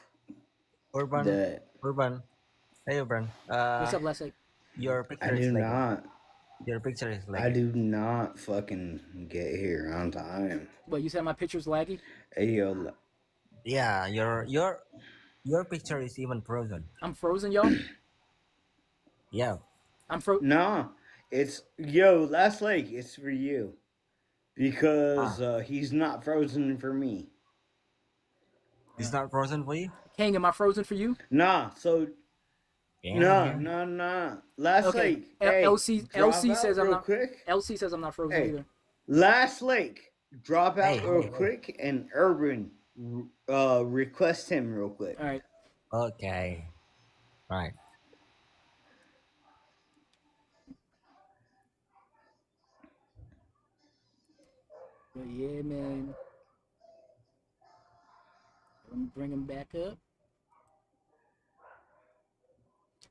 S18: Urban. Hey, Urban.
S1: What's up, Leslie?
S18: Your picture
S17: I do not.
S18: Your picture is like.
S17: I do not fucking get here on time.
S1: What, you said my picture's laggy?
S17: Hey, yo.
S18: Yeah, Your picture is even frozen.
S1: I'm frozen, y'all.
S18: Yeah.
S1: I'm frozen.
S17: Nah, it's yo, Last Lake. It's for you because
S18: Ah.
S17: he's not frozen for me.
S18: It's not frozen for you?
S1: King, am I frozen for you?
S17: Nah, so
S18: Yeah,
S17: no,
S18: yeah.
S17: no, no. Last
S1: Okay.
S17: Lake. Hey, drop
S1: LC
S17: out
S1: says I'm
S17: real
S1: not.
S17: quick.
S1: LC says I'm not frozen
S17: Hey,
S1: either.
S17: Last Lake. Drop
S18: Hey,
S17: out real
S18: hey, hey.
S17: quick, and Urban, request him real quick.
S1: All right.
S18: Okay. Right.
S1: But yeah, man. Let me bring him back up.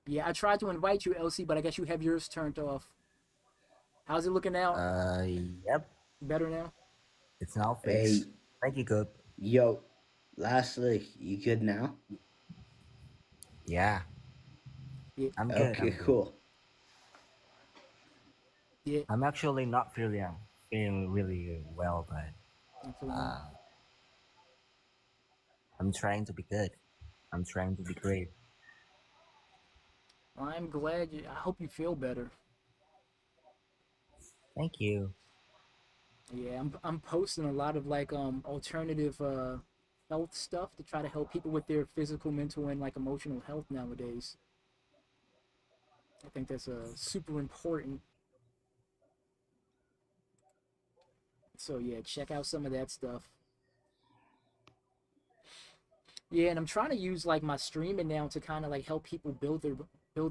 S1: Yeah, I tried to invite you, LC, but I guess you have yours turned off. How's it looking now?
S18: Yep.
S1: Better now?
S18: It's now
S17: Hey,
S18: fixed. Thank you, good.
S17: yo, Last Lake. You good now?
S18: Yeah.
S1: Yeah.
S18: I'm good.
S17: Okay,
S18: I'm good.
S17: cool.
S1: Yeah.
S18: I'm actually not feeling really well, but
S1: I'm feeling well.
S18: I'm trying to be good. I'm trying to be great.
S1: I'm glad. I hope you feel better.
S18: Thank you.
S1: Yeah, I'm posting a lot of like alternative health stuff to try to help people with their physical, mental, and like emotional health nowadays. I think that's super important. So yeah, check out some of that stuff. Yeah, and I'm trying to use like my streaming now to kind of like help people build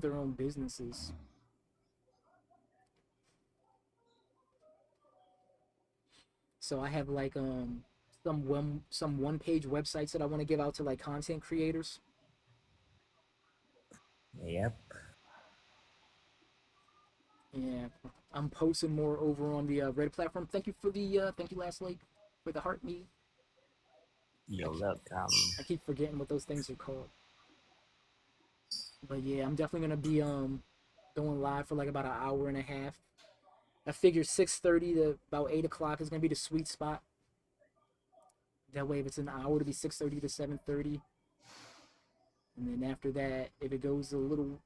S1: their own businesses. So I have like some one page websites that I want to give out to like content creators.
S18: Yep.
S1: Yeah, I'm posting more over on the Red platform. Thank you for the thank you, Last Lake, for the heart me.
S18: You're welcome.
S1: I keep forgetting what those things are called. But yeah, I'm definitely gonna be going live for like about an hour and a half. I figure 6:30 to about 8 o'clock is gonna be the sweet spot. That way, if it's an hour, to be 6:30 to 7:30, and then after that, if it goes a little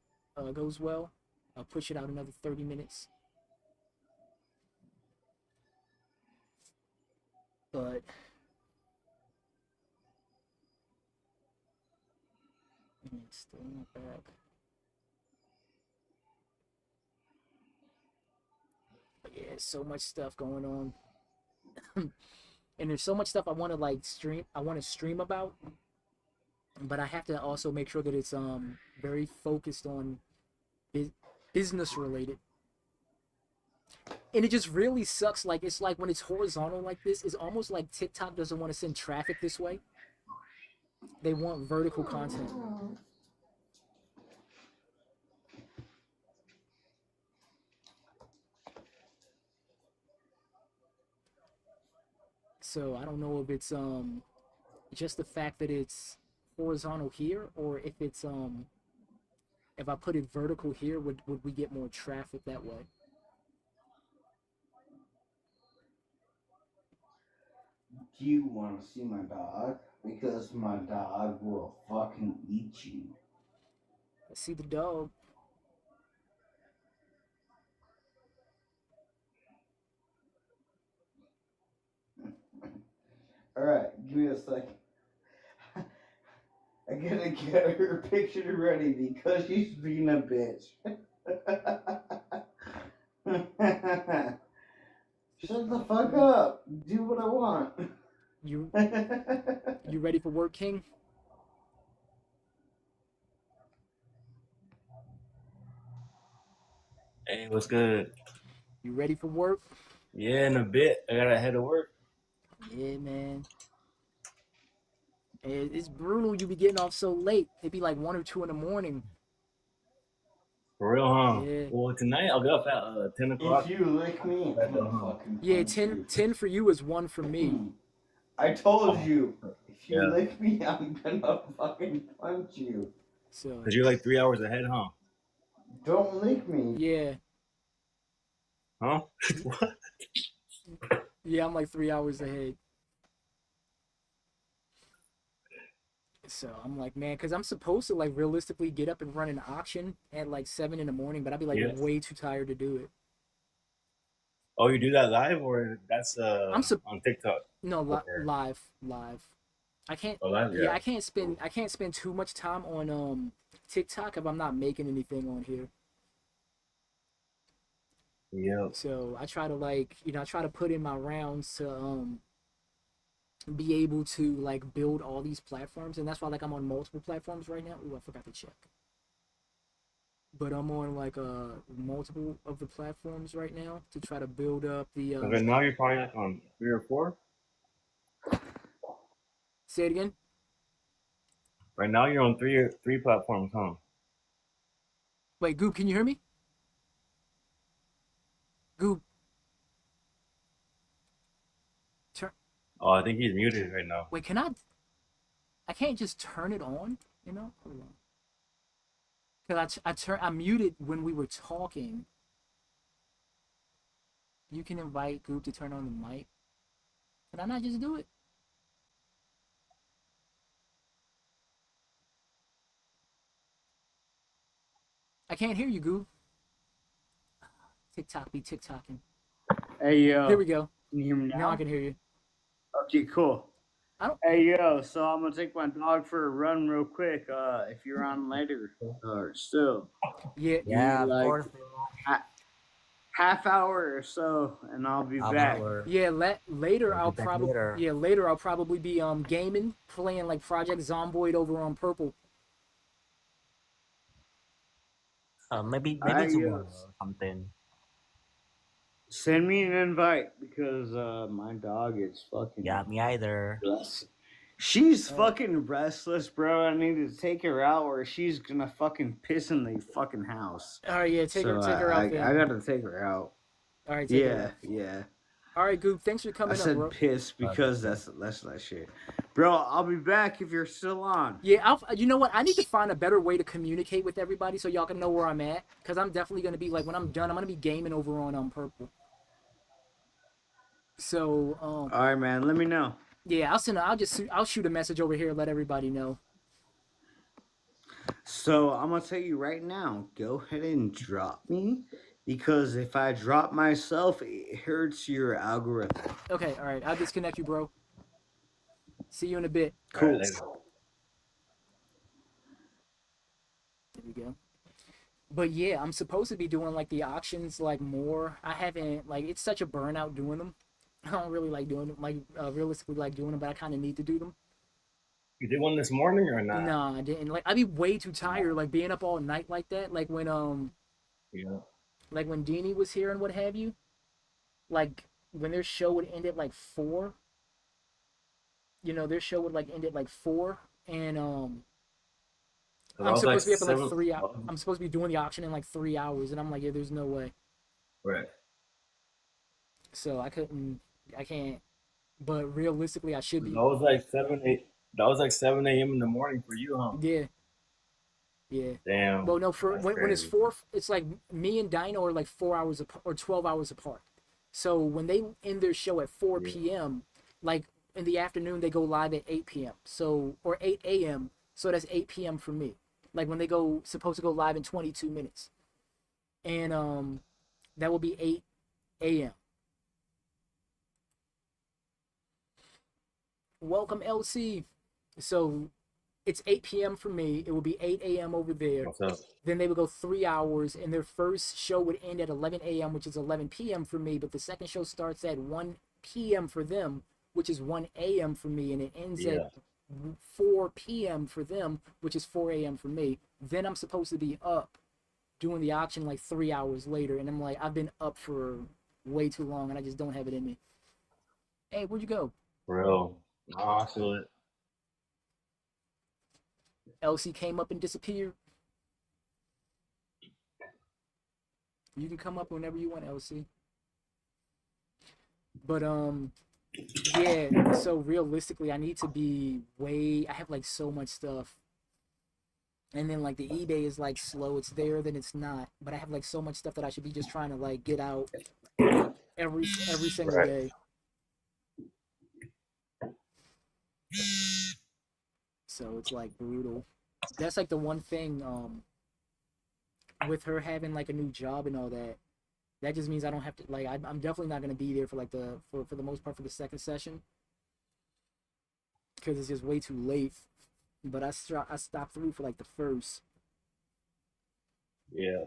S1: goes well, I'll push it out another 30 minutes. But it's still not back. But yeah, so much stuff going on. And there's so much stuff I want to like stream. I want to stream about, but I have to also make sure that it's very focused on business related. And it just really sucks. Like it's like when it's horizontal like this, it's almost like TikTok doesn't want to send traffic this way. They want vertical content. So I don't know if it's just the fact that it's horizontal here, or if it's if I put it vertical here, would we get more traffic that way?
S17: Do you want to see my dog? Because my dog will fucking eat you.
S1: I see the dog.
S17: Alright, give me a second. I gotta get her picture ready because she's being a bitch. Shut the fuck up. Do what I want.
S1: You ready for work, King?
S2: Hey, what's good?
S1: You ready for work?
S2: Yeah, in a bit. I gotta head to work.
S1: Yeah, man. It's brutal. You be getting off so late. It'd be like 1 or 2 in the morning.
S2: For real, huh?
S1: Yeah.
S2: Well, tonight I'll get up at 10 o'clock.
S17: If you lick me, I'm gonna fucking
S1: Yeah,
S17: punch
S1: 10 for you is 1 for me.
S17: I told you. If you
S2: Yeah.
S17: lick me, I'm gonna fucking punch you.
S1: So.
S2: Cause you're like 3 hours ahead, huh?
S17: Don't lick me.
S1: Yeah.
S2: Huh? What?
S1: Yeah, I'm like 3 hours ahead. So I'm like, man, because I'm supposed to like realistically get up and run an auction at like 7 in the morning, but I'd be like
S2: Yeah.
S1: way too tired to do it.
S2: Oh, you do that live, or that's
S1: I'm
S2: on TikTok?
S1: No,
S2: Or-
S1: live. I can't.
S2: Oh, live,
S1: Yeah,
S2: yeah.
S1: I can't spend too much time on TikTok if I'm not making anything on here.
S2: Yeah.
S1: So I try to like, I try to put in my rounds to be able to like build all these platforms, and that's why like I'm on multiple platforms right now. Ooh, I forgot to check. But I'm on like multiple of the platforms right now to try to build up the.
S2: Okay, now you're probably like on 3 or 4.
S1: Say it again.
S2: Right now you're on three platforms, huh?
S1: Wait, Goop, can you hear me? Goop. Turn.
S2: Oh, I think he's muted right now.
S1: Wait, can I? I can't just turn it on, you know? Hold on. Cause I muted when we were talking. You can invite Goop to turn on the mic. Can I not just do it? I can't hear you, Goop. TikTok be TikToking.
S17: Hey, yo.
S1: There we go.
S17: Can you hear me now?
S1: Now I can hear you.
S17: Okay, cool. Hey, yo, so I'm gonna take my dog for a run real quick. If you're on later, or still.
S1: Yeah,
S18: of
S17: like,
S18: course.
S17: half hour or so, and I'll be back.
S1: Yeah, later I'll
S17: be back
S1: probably
S17: later.
S1: later I'll probably be gaming, playing like Project Zomboid over on Purple.
S18: Maybe
S17: Alright,
S18: tomorrow
S17: yes.
S18: or something.
S17: Send me an invite because my dog is fucking.
S18: Yeah, me either.
S17: She's fucking restless, bro. I need to take her out, or she's gonna fucking piss in the fucking house.
S1: All right, yeah, take her out then.
S17: I gotta take her out.
S1: All right, take her out.
S17: Yeah.
S1: All right, Goop, thanks for coming
S17: I
S1: up,
S17: said
S1: bro.
S17: piss because that's that shit, bro. I'll be back if you're still on.
S1: Yeah, you know what? I need to find a better way to communicate with everybody so y'all can know where I'm at. Cause I'm definitely gonna be like when I'm done, I'm gonna be gaming over on Purple. So
S17: all right, man. Let me know.
S1: Yeah, I'll shoot a message over here and let everybody know.
S17: So I'm gonna tell you right now, go ahead and drop me, because if I drop myself, it hurts your algorithm.
S1: Okay, all right. I'll disconnect you, bro. See you in a bit.
S17: Cool.
S1: There we go. But yeah, I'm supposed to be doing like the auctions like more. I haven't like it's such a burnout doing them. I don't really like doing them, like realistically like doing them, but I kind of need to do them.
S2: You did one this morning or not?
S1: No, I didn't. Like I'd be way too tired, like being up all night like that. Like when
S2: Yeah.
S1: like when Deanie was here and what have you. Like when their show would end at like 4. You know, their show would like end at like 4, and I'm supposed to be up in like 3 hours. I'm supposed to be doing the auction in like 3 hours, and I'm like, yeah, there's no way.
S2: Right.
S1: So I can't. But realistically, I should be.
S2: That was like 7 a.m. in the morning for you, huh?
S1: Yeah. Yeah.
S2: Damn.
S1: Well, no, for
S2: That's
S1: when it's
S2: crazy.
S1: 4, it's like me and Dino are like 4 hours apart or 12 hours apart. So when they end their show at 4 p.m., like in the afternoon, they go live at 8 p.m. So, or 8 a.m. So that's 8 p.m. for me. Like when they supposed to go live in 22 minutes. And that will be 8 a.m. Welcome, LC. So it's 8 p.m. for me. It will be 8 a.m. over there.
S2: What's up?
S1: Then they would go 3 hours, and their first show would end at 11 a.m., which is 11 p.m. for me. But the second show starts at 1 p.m. for them, which is 1 a.m. for me, and it ends at 4 p.m. for them, which is 4 a.m. for me. Then I'm supposed to be up doing the auction like 3 hours later, and I'm like, I've been up for way too long, and I just don't have it in me. Hey, where'd you go?
S2: Bro. Oh, I feel it.
S1: LC came up and disappeared. You can come up whenever you want, LC. But yeah, so realistically I need to be I have like so much stuff. And then like the eBay is like slow, it's there, then it's not. But I have like so much stuff that I should be just trying to like get out every single day. So it's like brutal. That's like the one thing with her having like a new job and all that. That just means I don't have to like I'm definitely not gonna be there for like for the most part for the second session because it's just way too late. But I stopped through for like the first.
S2: Yeah.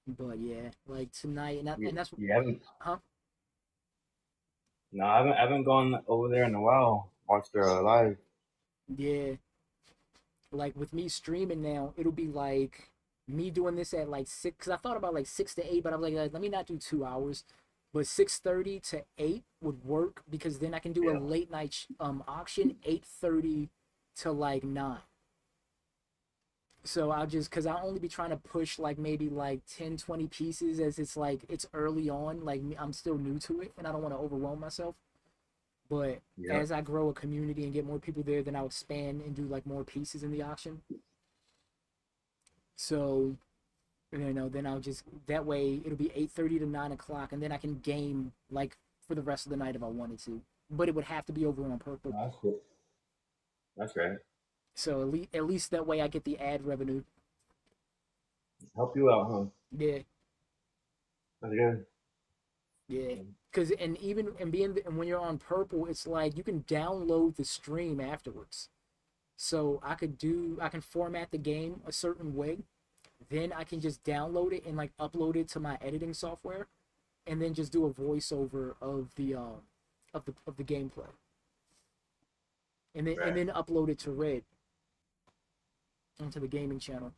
S1: But yeah, like tonight and that's
S2: You haven't?
S1: huh?
S2: No, I haven't gone over there in a while. Watched her live.
S1: Yeah, like with me streaming now, it'll be like me doing this at like 6. Cause I thought about like 6 to 8, but I was like, let me not do 2 hours. But 6:30 to 8 would work because then I can do a late night auction 8:30 to like 9. So I'll just, cause I'll only be trying to push like maybe like 10-20 pieces as it's like it's early on, like I'm still new to it and I don't want to overwhelm myself. But as I grow a community and get more people there, then I'll expand and do like more pieces in the auction. So, you know, then I'll just, that way it'll be 8:30 to 9 o'clock and then I can game like for the rest of the night if I wanted to. But it would have to be over on Purple.
S2: Oh, that's cool. That's right.
S1: So at least that way I get the ad revenue.
S2: Help you out, huh?
S1: Yeah.
S2: That's good.
S1: Yeah. Cause and when you're on Purple, it's like you can download the stream afterwards. So I can format the game a certain way, then I can just download it and like upload it to my editing software, and then just do a voiceover of the gameplay, and then upload it to Red onto the gaming channel.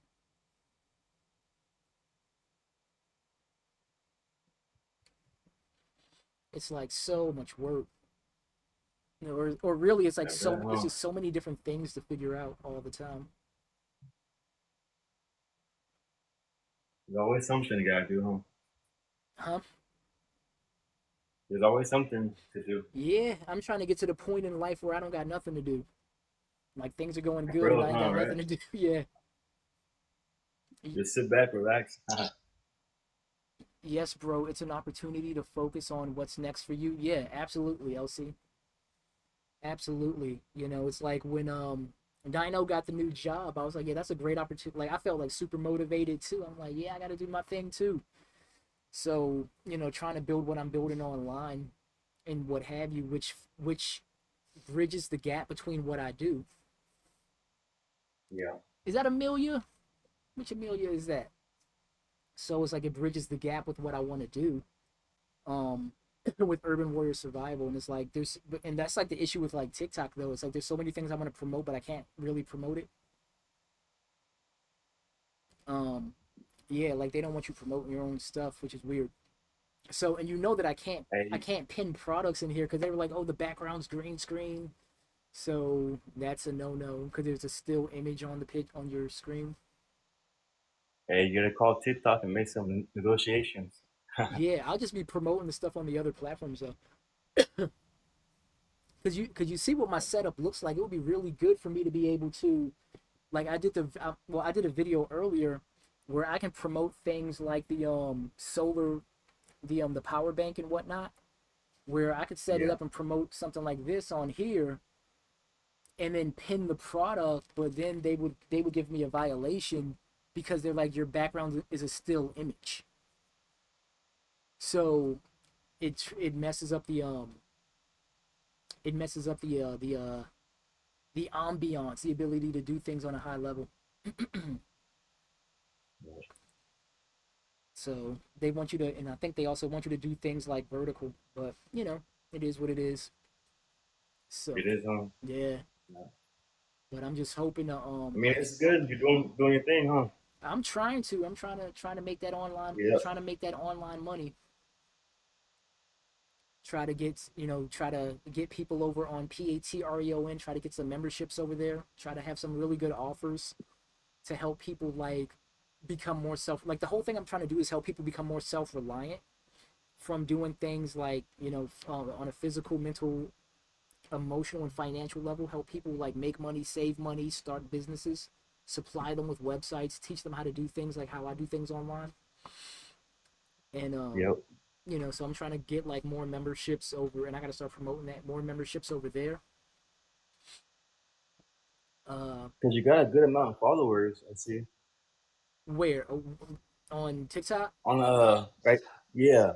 S1: It's like so much work. You know, or really it's like it's just so many different things to figure out all the time.
S2: There's always something you gotta do,
S1: Huh?
S2: There's always something to do.
S1: Yeah, I'm trying to get to the point in life where I don't got nothing to do. Like things are going good
S2: Real,
S1: and I ain't got nothing to do. Yeah.
S2: Just sit back, relax.
S1: Yes, bro, it's an opportunity to focus on what's next for you. Yeah, absolutely, LC. Absolutely. You know, it's like when Dino got the new job, I was like, yeah, that's a great opportunity. Like I felt like super motivated too. I'm like, yeah, I got to do my thing too. So, you know, trying to build what I'm building online and what have you, which bridges the gap between what I do.
S2: Yeah.
S1: Is that Amelia? Which Amelia is that? So it's like it bridges the gap with what I want to do. With Urban Warrior Survival, and it's like and that's like the issue with like TikTok though. It's like there's so many things I want to promote, but I can't really promote it. Yeah, like they don't want you promoting your own stuff, which is weird. So, and you know that I can't pin products in here because they were like, oh, the background's green screen, so that's a no because there's a still image on on your screen.
S2: Hey, you gotta call TikTok and make some negotiations.
S1: Yeah, I'll just be promoting the stuff on the other platforms though. Cause you see what my setup looks like. It would be really good for me to be able to, like I did a video earlier where I can promote things like the solar, the power bank and whatnot, where I could set it up and promote something like this on here, and then pin the product, but then they would give me a violation because they're like, your background is a still image. So it messes up the the ambiance, the ability to do things on a high level. So they want you to, and I think they also want you to do things like vertical, but you know, it is what it is. So
S2: it is,
S1: yeah. But I'm just hoping to
S2: I mean, it's good. You're doing your thing, huh?
S1: I'm trying to make that online, trying to make that online money. Try to get people over on Patreon, try to get some memberships over there, try to have some really good offers to help people like become more the whole thing I'm trying to do is help people become more self-reliant from doing things like, you know, on a physical, mental, emotional, and financial level, help people like make money, save money, start businesses, supply them with websites, teach them how to do things like how I do things online. And you know, so I'm trying to get like more memberships over, and I got to start promoting that, more memberships over there.
S2: Because you got a good amount of followers, I see.
S1: Where? On TikTok?
S2: On right, yeah.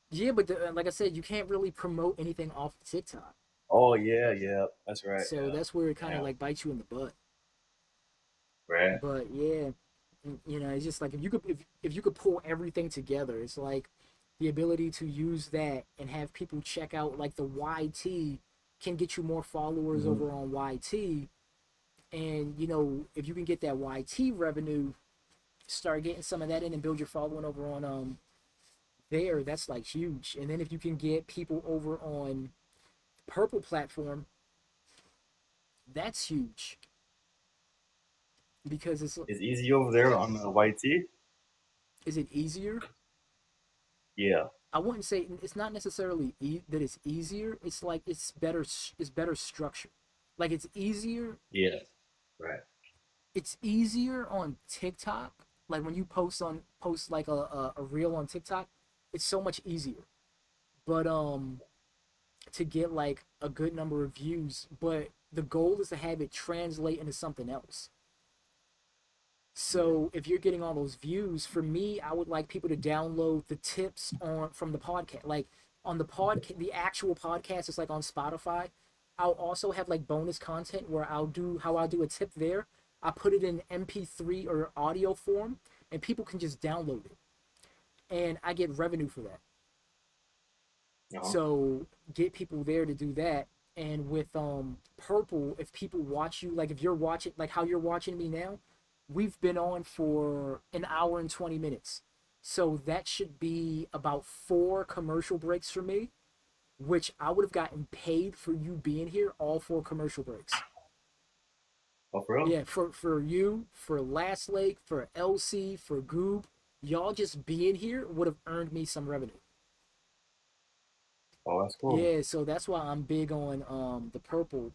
S1: Yeah, but like I said, you can't really promote anything off TikTok.
S2: Oh yeah, yeah. That's right.
S1: So
S2: Yeah.
S1: that's where it kind of
S2: Damn.
S1: like bites you in the butt.
S2: Right.
S1: But yeah, you know, it's just like if you could pull everything together, it's like the ability to use that and have people check out like the YT can get you more followers over on YT, and you know if you can get that YT revenue, start getting some of that in and build your following over on there, that's like huge. And then if you can get people over on Purple platform, that's huge because it's
S2: easy over there on the YT.
S1: Is it easier?
S2: Yeah.
S1: I wouldn't say it's not necessarily that it's easier. It's like it's better. It's better structured. Like it's easier.
S2: Yeah. Right.
S1: It's easier on TikTok. Like when you post like a reel on TikTok, it's so much easier. But to get like a good number of views, but the goal is to have it translate into something else. So if you're getting all those views, for me, I would like people to download the tips from the podcast. Like on the actual podcast is like on Spotify. I'll also have like bonus content where I'll do a tip there. I put it in MP3 or audio form, and people can just download it, and I get revenue for that. So get people there to do that. And with Purple, if people watch you, like if you're watching, like how you're watching me now, we've been on for an hour and 20 minutes. So that should be about 4 commercial breaks for me, which I would have gotten paid for you being here, all 4 commercial breaks.
S2: Oh, for real?
S1: Yeah, for you, for Last Lake, for LC, for Goob, y'all just being here would have earned me some revenue.
S2: Oh, that's cool.
S1: Yeah, so that's why I'm big on the Purple.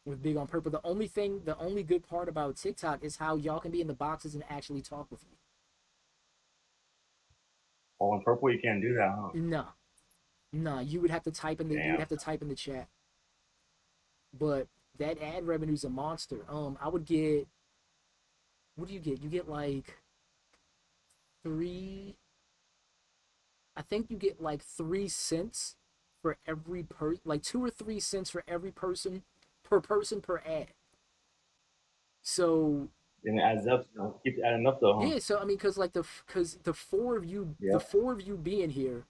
S1: We're big on Purple. The only good part about TikTok is how y'all can be in the boxes and actually talk with me.
S2: Oh, on Purple you can't do that, huh?
S1: No, you would have to type in the chat. But that ad revenue's a monster. I would get, what do you get? You get like 3. I think you get like 3 cents for every like 2 or 3 cents for every person per ad. So
S2: and it adds up, keep adding up though, huh?
S1: Yeah, so I mean, because the 4 of you, the 4 of you being here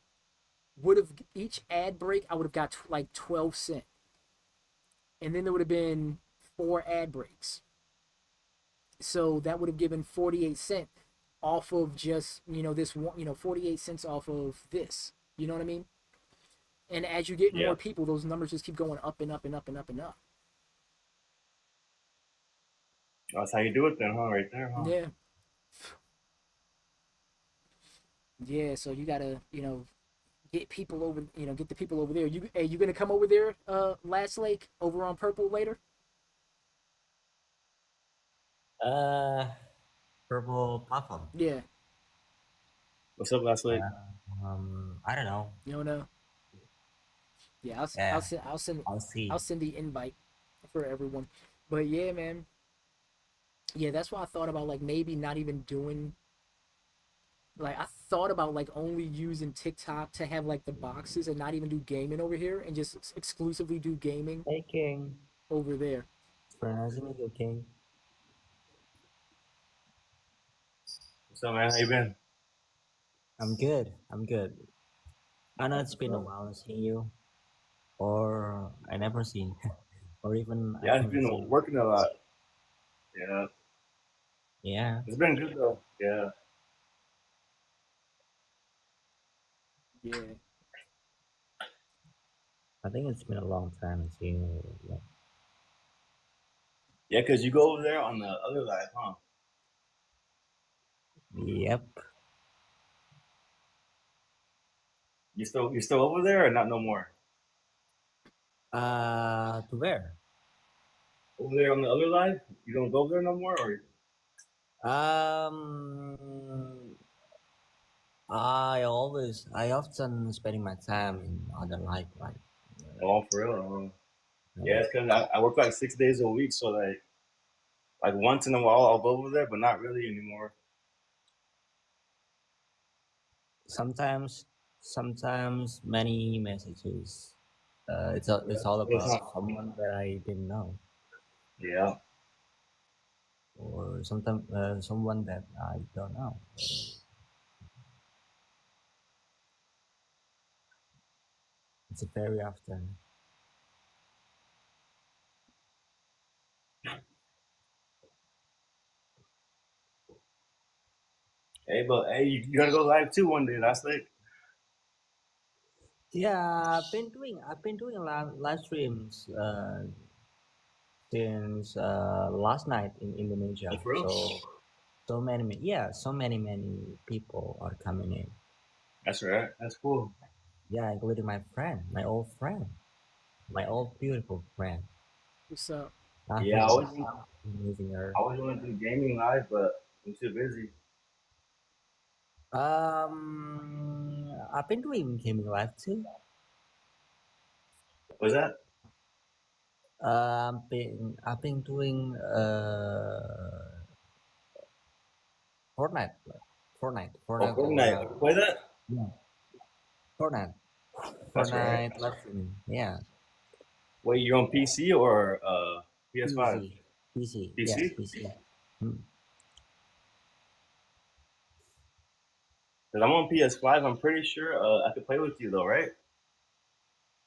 S1: would have, each ad break I would have got like 12 cents, and then there would have been 4 ad breaks, so that would have given 48 cents off of just this one, 48 cents off of this. You know what I mean? And as you get more people, those numbers just keep going up and up and up and up and up.
S2: That's how you do it then, huh? Right there, huh?
S1: Yeah. Yeah, so you gotta, get people over, get the people over there. You gonna come over there, Last Lake, over on Purple later?
S18: Purple platform.
S1: Yeah.
S2: What's up, Last Lake?
S18: I don't know.
S1: You don't know? Yeah, I'll send the invite for everyone. But yeah, man. Yeah, that's why I thought about like maybe not even doing. Like I thought about like only using TikTok to have like the boxes and not even do gaming over here and just exclusively do gaming.
S18: Hey, King.
S1: Over there.
S18: Very nice to meet you, King.
S2: What's up, man? How you been?
S18: I'm good. I know it's been a while seeing you, or I never seen, or even
S2: I've been working a lot. Yeah.
S18: Yeah.
S2: It's been good though. Yeah.
S1: Yeah.
S18: I think it's been a long time seeing you.
S2: Yeah, because you go over there on the other live, huh?
S18: Yep.
S2: You still over there or not no more?
S18: To where?
S2: Over there on the other live? You don't go there no more, or?
S18: I often spending my time in other life, like.
S2: Oh, for real? Yeah, it's because I work like 6 days a week, so like Like once in a while, I'll go over there, but not really anymore.
S18: Sometimes many messages. It's all
S2: It's
S18: about
S2: not.
S18: someone that I didn't know,
S2: Yeah.
S18: or sometimes someone that I don't know. It's very often.
S2: Hey, but hey, you gotta go live too one day. That's like.
S18: Yeah, I've been doing live streams since last night in Indonesia.
S2: Oh, for real?
S18: So many people are coming in.
S2: That's right. That's cool.
S18: Yeah, including my friend, my old friend, my old beautiful friend.
S1: What's up?
S2: Yeah, I
S18: Nothing.
S2: always
S18: Meeting her.
S2: want to do gaming live, but I'm too busy.
S18: I've been doing gaming live too.
S2: What's that?
S18: I've been doing Fortnite.
S2: Oh,
S18: Or
S2: Fortnite. You play that?
S18: yeah, Fortnite.
S2: That's right.
S18: Fortnite live streaming. Yeah.
S2: Wait, you're on PC or PS5?
S18: PC. Yes,
S2: PC?
S18: PC. Hmm.
S2: Because I'm on PS5. I'm pretty sure I could play with you though, right?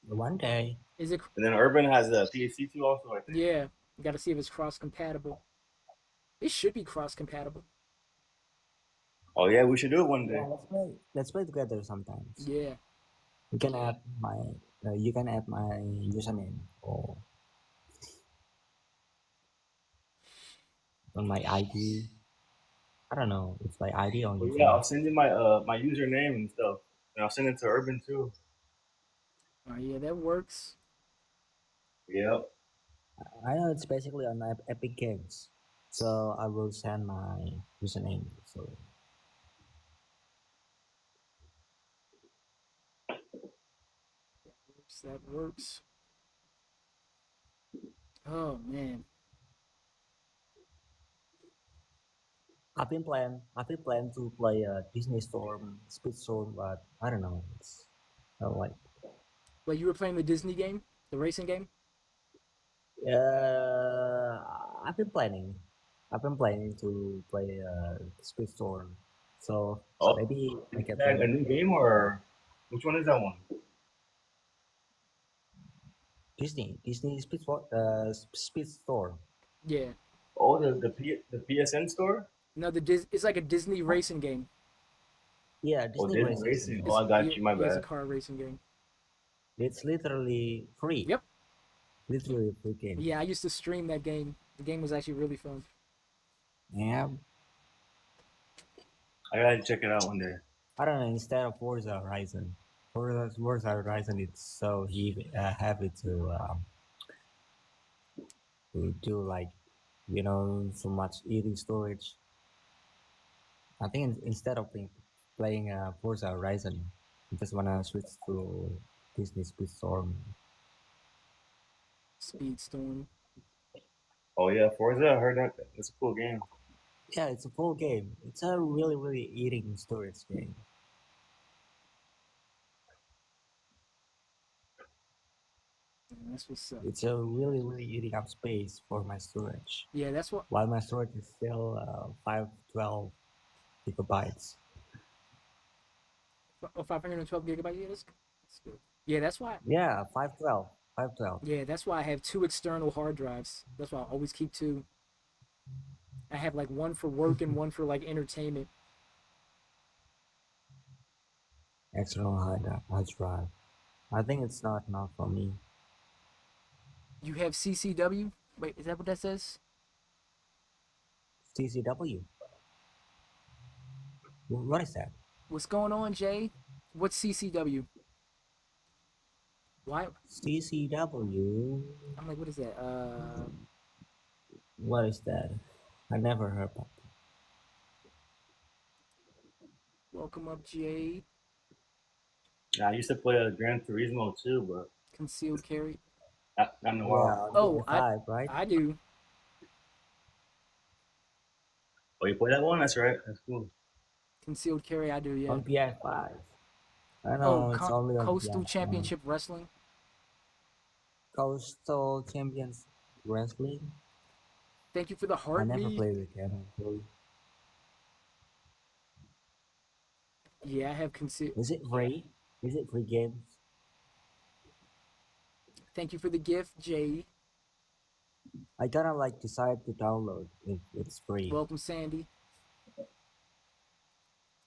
S18: One day.
S1: Is it?
S2: And then Urban has a PC too, also. I think.
S1: Yeah. You got to see if it's cross compatible. It should be cross compatible.
S2: Oh yeah, we should do it one day.
S18: Yeah, let's play together sometimes.
S1: Yeah.
S18: You can add my username or on my ID. I don't know. It's my ID or
S2: Well, yeah, I'll
S18: username.
S2: send you my my username and stuff, and I'll send it to Urban too.
S1: Oh yeah, that works.
S2: Yep.
S18: I know it's basically on Epic Games, so I will send my username. So
S1: That works. Oh man.
S18: I've been planning to play Disney Storm, Speedstorm, but I don't know. It's like
S1: Wait, you were playing the Disney game, the racing game?
S18: I've been planning. I've been planning to play Speedstorm, so
S2: Oh,
S18: maybe I
S2: is
S18: can
S2: that a
S18: play
S2: new game or which one is that one?
S18: Disney Speedstorm.
S1: Yeah.
S2: Oh, the PSN store.
S1: No, it's like a Disney racing game.
S18: Yeah,
S2: Oh,
S18: Disney
S2: Disney
S18: racing.
S2: Racing. Oh,
S1: It's,
S2: I got
S1: yeah,
S2: you. My
S1: yeah, it's a
S2: bad.
S1: car racing game.
S18: It's literally free.
S1: Yep.
S18: Literally a free game.
S1: Yeah, I used to stream that game. The game was actually really fun.
S18: Yeah.
S2: I gotta check it out one day.
S18: I don't know. Instead of Forza Horizon, Forza Horizon, it's so heavy to do like so much eating storage. I think instead of playing Forza Horizon, I just wanna switch to Disney Speedstorm.
S1: Speedstorm.
S2: Oh yeah, Forza. I heard that. It's a cool game.
S18: Yeah, it's a full game. It's a really eating storage game.
S1: That's what's up.
S18: It's a really eating up space for my storage.
S1: Yeah, that's what.
S18: While my storage is still 512 gigabytes.
S1: Oh, 512 gigabytes. Yeah, that's good. Yeah, that's why.
S18: Yeah, 512.
S1: Yeah, that's why I have 2 external hard drives. That's why I always keep 2. I have like one for work and one for like entertainment.
S18: External hard drive. I think it's not enough for me.
S1: You have CCW? Wait, is that what that says?
S18: CCW. What is that?
S1: What's going on, Jay? What's CCW? Why?
S18: CCW.
S1: I'm like, what is that?
S18: What is that? I never heard about it.
S1: Welcome up, Jay.
S2: Yeah, I used to play Gran Turismo too, but
S1: Concealed carry.
S2: not in a while.
S1: Oh,
S18: right?
S1: I do.
S2: Oh, you play that one? That's right. That's cool.
S1: Concealed carry, I do, yeah.
S18: On PS5. I
S1: Oh,
S18: know it's only on
S1: Coastal
S18: PS5.
S1: Championship Wrestling.
S18: Coastal Champions Wrestling.
S1: Thank you for the
S18: I
S1: heart
S18: never
S1: beat.
S18: played the game actually.
S1: Yeah, I have concealed.
S18: Is it free? Is it free games?
S1: Thank you for the gift, Jay.
S18: I gotta like decide to download if it's free.
S1: Welcome, Sandy.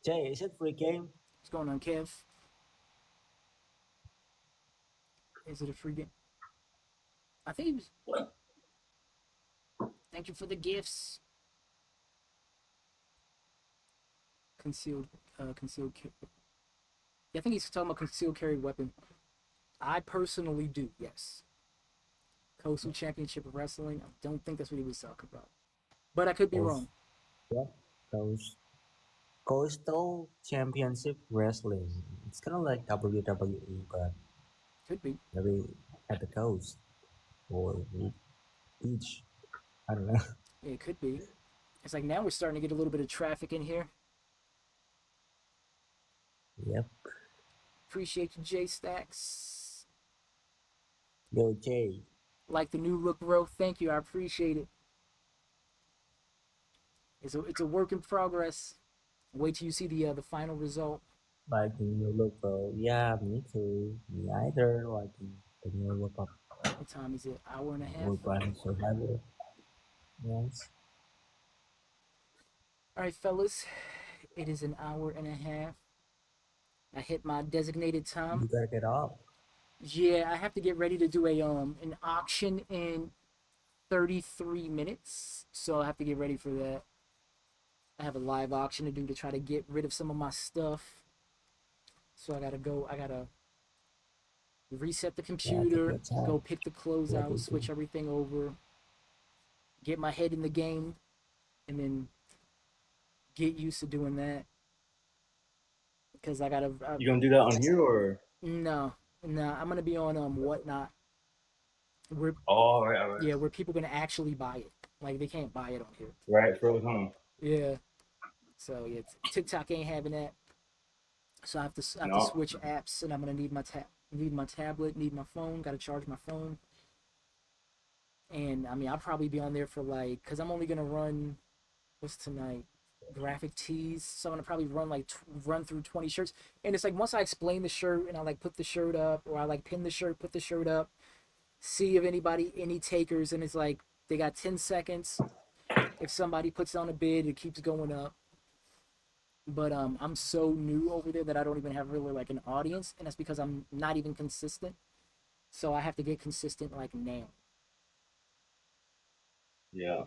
S18: Jay, is it free game?
S1: What's going on, Kev? Is it a free game? I think it was. Thank you for the gifts. Concealed carry. Yeah, I think he's talking about concealed carry weapon. I personally do, yes. Coastal Championship of Wrestling. I don't think that's what he was talking about, but I could be wrong.
S18: Yeah, Coastal Championship Wrestling. It's kind of like WWE, but
S1: could be
S18: maybe at the coast or beach. I don't know.
S1: Yeah, it could be. It's like now we're starting to get a little bit of traffic in here.
S18: Yep.
S1: Appreciate you, Jay Stacks.
S18: Yo, Jay.
S1: Like the new look, bro. Thank you. I appreciate it. It's a work in progress. Wait till you see the final result.
S18: Like the new look, bro. Yeah, me too. Me either. Like the new look of.
S1: What time is it? Hour and a half.
S18: We're playing survival. Yes.
S1: All right, fellas. It is an hour and a half. I hit my designated time.
S18: You gotta get off.
S1: Yeah, I have to get ready to do an auction in 33 minutes. So I have to get ready for that. I have a live auction to do to try to get rid of some of my stuff. So I gotta reset the computer, go pick the clothes out, switch everything over, get my head in the game, and then get used to doing that. Because I gotta.
S2: You gonna do that on here or?
S1: No, I'm gonna be on Whatnot.
S2: All right.
S1: Yeah, where people gonna actually buy it. Like they can't buy it on here.
S2: Right, froze home.
S1: Yeah. So yeah, TikTok ain't having that. So I have to switch apps, and I'm gonna need my tablet, need my phone. Got to charge my phone. And I mean, I'll probably be on there for like, cause I'm only gonna run. What's tonight? Graphic tees. So I'm gonna probably run through 20 shirts. And it's like once I explain the shirt and I like put the shirt up, or I like pin the shirt, put the shirt up, see if any takers, and it's like they got 10 seconds. If somebody puts on a bid, it keeps going up. But I'm so new over there that I don't even have really like an audience, and that's because I'm not even consistent. So I have to get consistent like now.
S2: Yeah,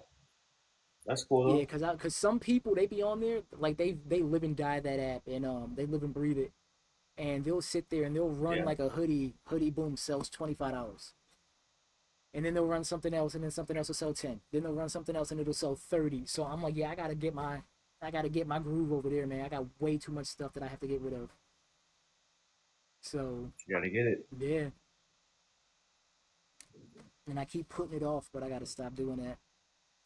S2: that's cool.
S1: Yeah, cause some people, they be on there like they live and die that app, and they live and breathe it, and they'll sit there and they'll run like a hoodie boom sells $25, and then they'll run something else, and then something else will sell 10. Then they'll run something else and it'll sell 30. So I'm like, yeah, I gotta get my groove over there, man. I got way too much stuff that I have to get rid of. So
S2: you gotta get it.
S1: Yeah. And I keep putting it off, but I gotta stop doing that.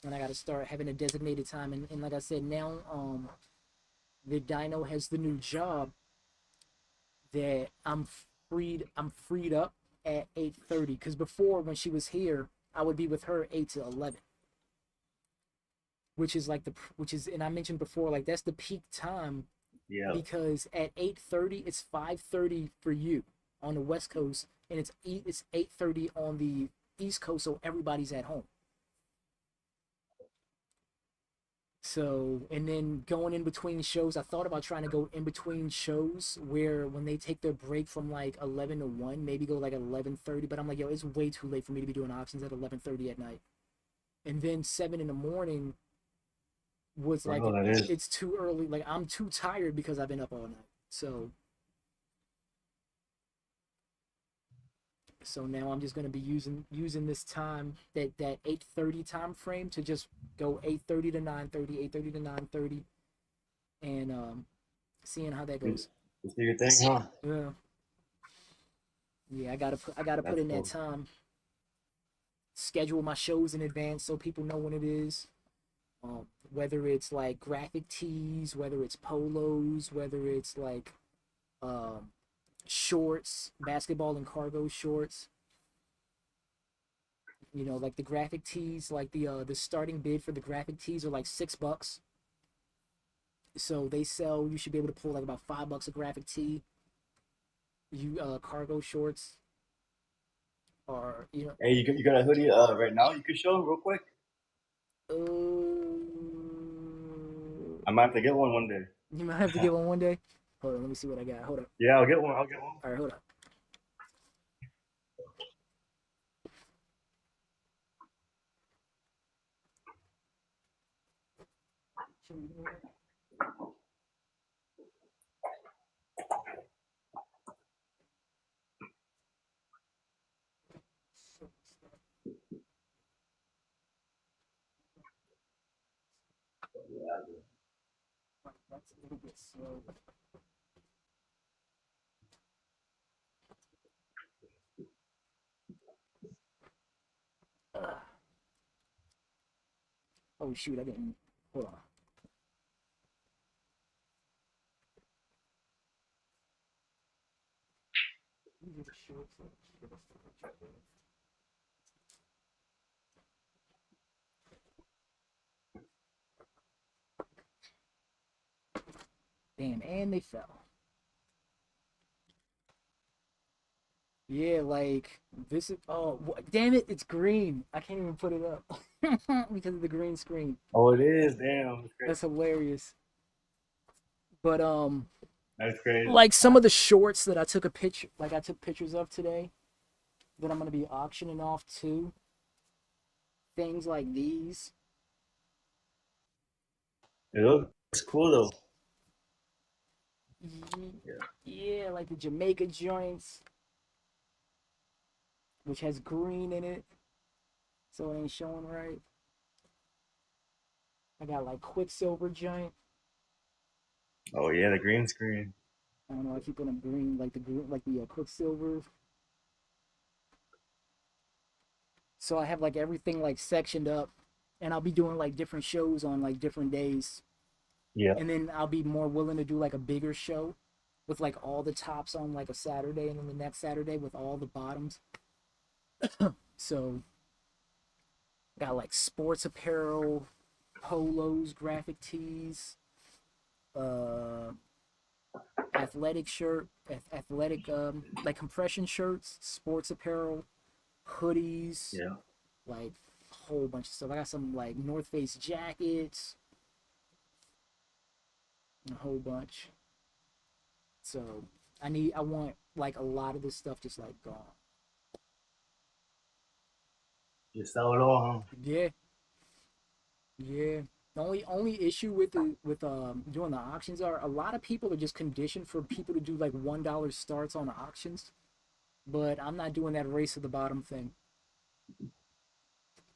S1: And I gotta start having a designated time. And like I said, now the Dino has the new job that I'm freed up at 8:30. Because before, when she was here, I would be with her 8 to 11. Which is, and I mentioned before, like, that's the peak time.
S2: Yeah.
S1: Because at 8:30, it's 5:30 for you on the West Coast, and it's 8:30 on the East Coast, so everybody's at home. So, and then going in between shows, I thought about trying to go in between shows where when they take their break from like 11 to 1, maybe go like 11:30, but I'm like, yo, it's way too late for me to be doing options at 11:30 at night. And then 7 in the morning was like, it's too early. Like, I'm too tired because I've been up all night. So now I'm just going to be using this time, that 8:30 time frame, to just go 8:30 to 9:30, 8:30 to 9:30, and seeing how that goes.
S2: Just do your thing, huh?
S1: Yeah. Yeah, I gotta put in that time. Schedule my shows in advance so people know when it is. Whether it's like graphic tees, whether it's polos, whether it's like um, shorts, basketball and cargo shorts. You know, like the graphic tees, like the starting bid for the graphic tees are like $6. So they sell. You should be able to pull like about $5 a graphic tee. You cargo shorts are
S2: Hey, you got a hoodie right now? You could show real quick. I might have to get one day.
S1: You might have to get one day. Hold on, let me see what I got. Hold up.
S2: Yeah, I'll get one. I'll get one.
S1: All right, hold up. That's a little bit slow. Oh shoot, I didn't. Hold on. These are the shorts that give us the picture. Damn, and they fell. Yeah, like this is. Oh, damn it! It's green. I can't even put it up because of the green screen.
S2: Oh, it is. Damn, that's crazy.
S1: That's hilarious. But
S2: That's crazy.
S1: like some of the shorts that I took pictures of today, that I'm gonna be auctioning off too. Things like these.
S2: It looks cool though.
S1: Yeah, like the Jamaica joints, which has green in it, so it ain't showing right. I got like Quicksilver joint.
S2: Oh yeah, the green screen.
S1: I don't know. I keep on a green, like the Quicksilver. So I have like everything like sectioned up, and I'll be doing like different shows on like different days.
S2: Yeah.
S1: And then I'll be more willing to do like a bigger show with like all the tops on like a Saturday, and then the next Saturday with all the bottoms. So got like sports apparel, polos, graphic tees, athletic like compression shirts, sports apparel, hoodies,
S2: Yeah.
S1: like a whole bunch of stuff. I got some like North Face jackets, a whole bunch. So I want like a lot of this stuff just like gone.
S2: You sell it all, huh?
S1: Yeah. Yeah. The only issue with doing the auctions are a lot of people are just conditioned for people to do like $1 starts on auctions. But I'm not doing that race to the bottom thing.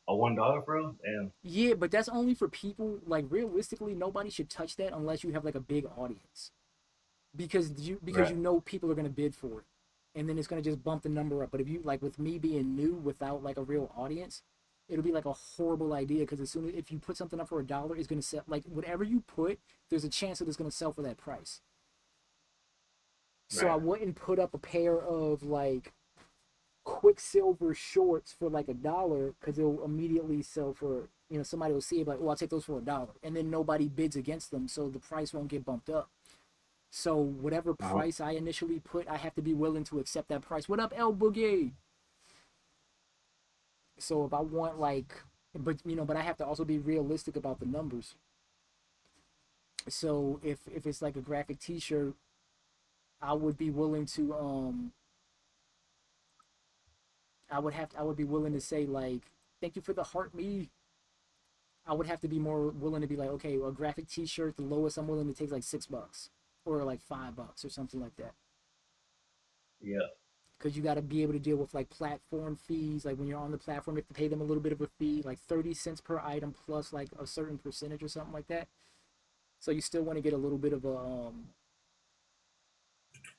S2: A $1, bro? Damn.
S1: Yeah, but that's only for people, like realistically nobody should touch that unless you have like a big audience. Because you know people are gonna bid for it. And then it's gonna just bump the number up. But if you like with me being new without like a real audience, it'll be like a horrible idea because as soon as if you put something up for $1, it's gonna sell like whatever you put, there's a chance that it's gonna sell for that price. So I wouldn't put up a pair of like Quicksilver shorts for like $1 because it'll immediately sell for, somebody will see it like, oh, I'll take those for $1, and then nobody bids against them, so the price won't get bumped up. So whatever price I initially put, I have to be willing to accept that price. What up, El Boogie? So if I want like, but I have to also be realistic about the numbers. So if it's like a graphic T-shirt, I would be willing to I would be willing to say like, thank you for the heart me. I would have to be more willing to be like, okay, a graphic T-shirt, the lowest I'm willing to take is like $6 or like $5 or something like that.
S2: Yeah.
S1: Because you got to be able to deal with like platform fees. Like when you're on the platform, you have to pay them a little bit of a fee, like 30 cents per item plus like a certain percentage or something like that. So you still want to get a little bit of a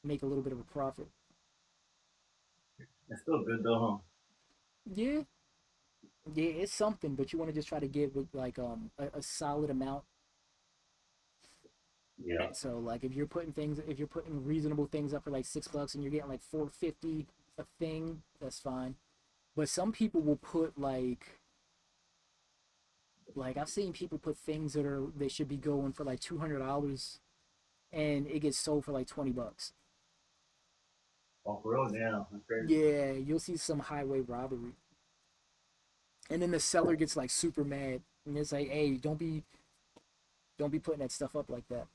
S1: make a little bit of a profit.
S2: It's still good though, huh?
S1: Yeah. Yeah, it's something, but you want to just try to get with like a solid amount.
S2: Yeah.
S1: So like if you're putting reasonable things up for like $6 and you're getting like 450 a thing, that's fine. But some people will put like I've seen people put things that should be going for like $200 and it gets sold for like $20.
S2: Oh, for real? Damn, that's crazy.
S1: Yeah, you'll see some highway robbery. And then the seller gets like super mad and it's like, hey, don't be putting that stuff up like that.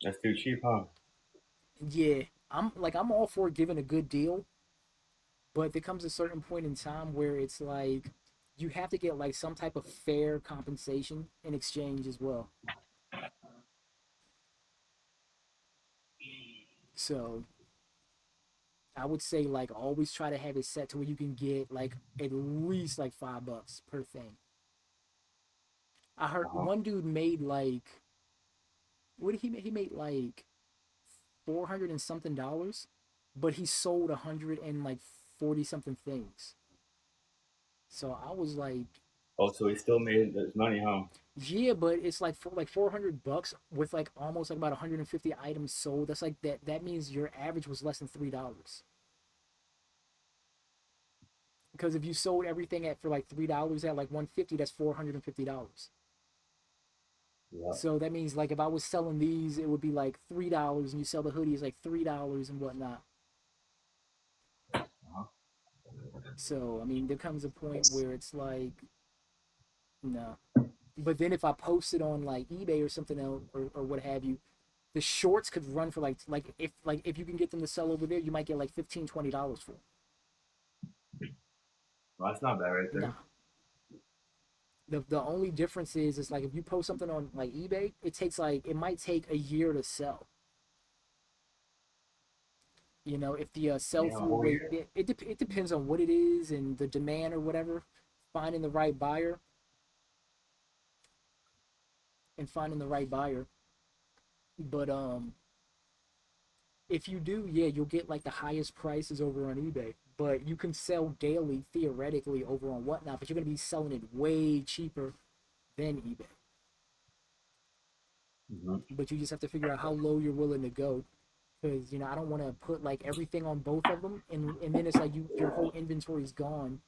S2: That's too cheap, huh?
S1: Yeah, I'm all for giving a good deal, but there comes a certain point in time where it's like you have to get like some type of fair compensation in exchange as well. So I would say like always try to have it set to where you can get like at least like $5 per thing. I heard one dude made like what did he make? He made like 400 and something dollars, but he sold 140 something things. So I was like,
S2: Oh, so he still made his money, huh?
S1: yeah, but it's like for like $400 with like almost like about 150 items sold. That's like that means your average was less than $3. Because if you sold everything at for like $3 at like 150, that's $450.
S2: Yeah.
S1: So that means like if I was selling these, it would be like $3, and you sell the hoodies like $3 and whatnot. So I mean, there comes a point where it's like, no. But then if I post it on like eBay or something else or what have you, the shorts could run for like if you can get them to sell over there, you might get like $15-$20 for them.
S2: Well, that's not bad right there.
S1: Nah. The only difference is like if you post something on like eBay, it might take a year to sell. You know, if the sell through rate, it depends on what it is and the demand or whatever. Finding the right buyer and finding the right buyer. But if you do, yeah, you'll get like the highest prices over on eBay. But you can sell daily theoretically over on whatnot, but you're gonna be selling it way cheaper than eBay. But you just have to figure out how low you're willing to go, because you know I don't want to put like everything on both of them, and then it's like your whole inventory's gone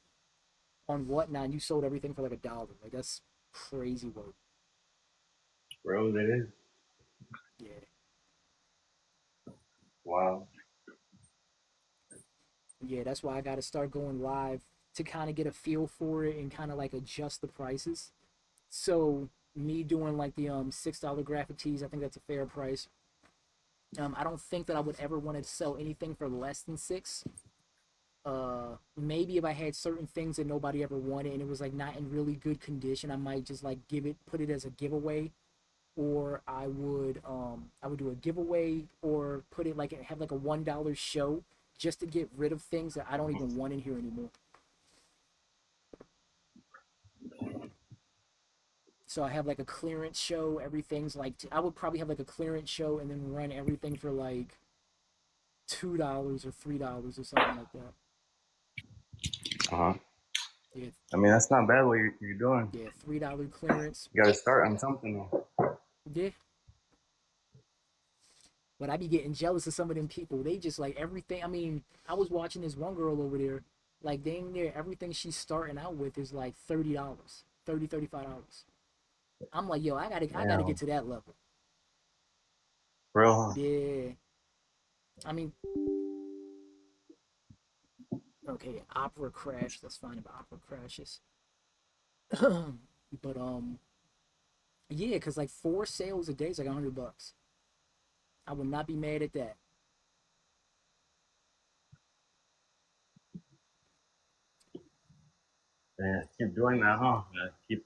S1: on whatnot, and you sold everything for like $1. Like that's crazy work.
S2: Bro, it is.
S1: Yeah.
S2: Wow.
S1: Yeah, that's why I got to start going live to kind of get a feel for it and kind of like adjust the prices. So me doing like the $6 graphic tees, I think that's a fair price. I don't think that I would ever want to sell anything for less than 6. Maybe if I had certain things that nobody ever wanted and it was like not in really good condition, I might just like put it as a giveaway, or I would do a giveaway or put it like have like a $1 show just to get rid of things that I don't even want in here anymore. So I have like a clearance show. Everything's like I would probably have like a clearance show and then run everything for like $2 or $3 or something like that. Yeah.
S2: I mean, that's not bad what you're doing.
S1: Yeah, $3 clearance.
S2: You gotta start on something.
S1: Yeah. But I be getting jealous of some of them people. They just like everything. I mean, I was watching this one girl over there. Like dang near everything she's starting out with is like $30, $35. I'm like, yo, I gotta get to that level.
S2: Real?
S1: Yeah. I mean, okay, Opera crashed. That's fine if Opera crashes. But yeah, cause like 4 sales a day is like $100. I would not be mad at that.
S2: Yeah, keep doing that, huh? Yeah,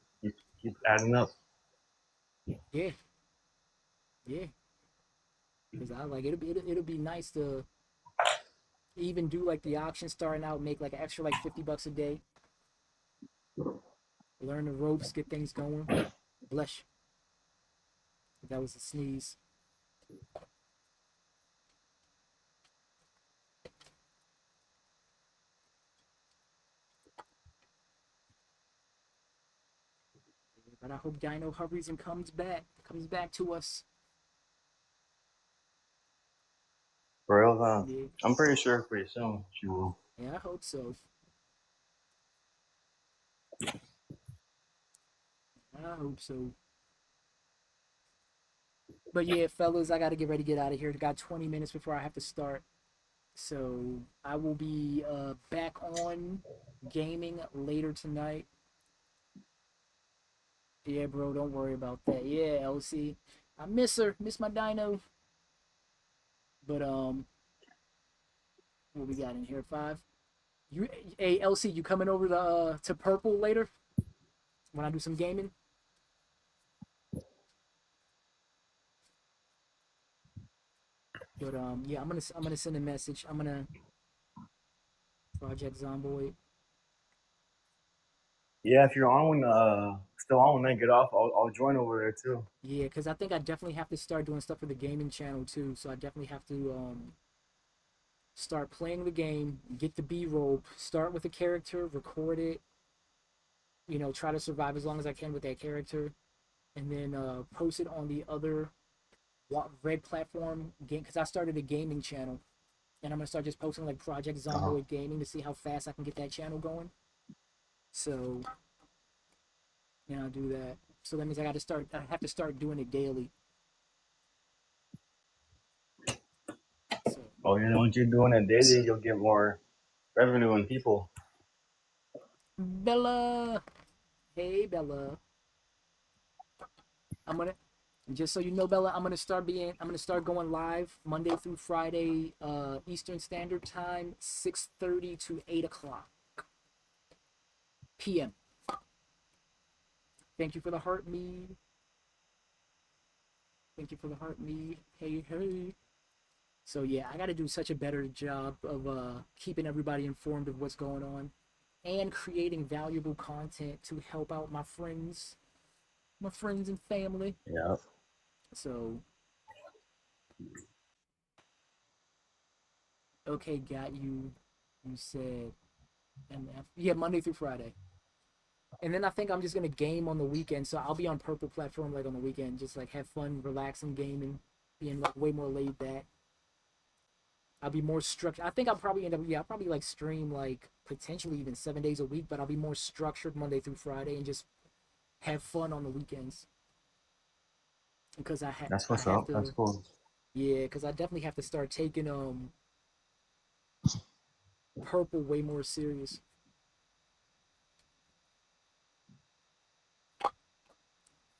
S2: keep adding up.
S1: Yeah. Yeah. Cause I like it'll be nice to even do like the auction starting out, make like an extra like $50 a day. Learn the ropes, get things going. Bless you. That was a sneeze. But I hope Dino hurries and comes back to us.
S2: For real,
S1: Yeah.
S2: I'm pretty sure pretty soon she will.
S1: Yeah, I hope so. I hope so. But yeah, fellas, I gotta get ready to get out of here. Got 20 minutes before I have to start. So I will be back on gaming later tonight. Yeah, bro, don't worry about that. Yeah, LC. I miss her. Miss my dino. But what we got in here? 5. You hey LC, you coming over to purple later? When I do some gaming? But yeah, I'm gonna send a message. I'm gonna Project Zomboid.
S2: Yeah, if you're on when still on when I get off, I'll join over there too.
S1: Yeah, because I think I definitely have to start doing stuff for the gaming channel too. So I definitely have to start playing the game, get the B-roll, start with a character, record it, you know, try to survive as long as I can with that character, and then post it on the other red platform game, because I started a gaming channel, and I'm gonna start just posting like Project Zomboid Gaming to see how fast I can get that channel going. So yeah, I'll do that. So that means I have to start doing it daily. So
S2: Oh, you know, once you're doing it daily, you'll get more revenue and people.
S1: Bella, hey Bella, I'm gonna just so you know, Bella, I'm gonna start going live Monday through Friday, Eastern Standard Time, 6:30 to 8 o'clock p.m. Thank you for the heart, me. Thank you for the heart, me. Hey, hey. So yeah, I gotta do such a better job of keeping everybody informed of what's going on, and creating valuable content to help out my friends and family.
S2: Yeah.
S1: So okay, got you. You said MF. Yeah, Monday through Friday. And then I think I'm just gonna game on the weekend. So I'll be on purple platform like on the weekend, just like have fun, relaxing gaming, being like way more laid back. I'll be more structured. I think I'll probably end up, yeah, I'll probably like stream like potentially even 7 days a week, but I'll be more structured Monday through Friday and just have fun on the weekends. Because
S2: That's
S1: I
S2: what's
S1: have
S2: up.
S1: to,
S2: That's cool.
S1: yeah, because I definitely have to start taking purple way more serious.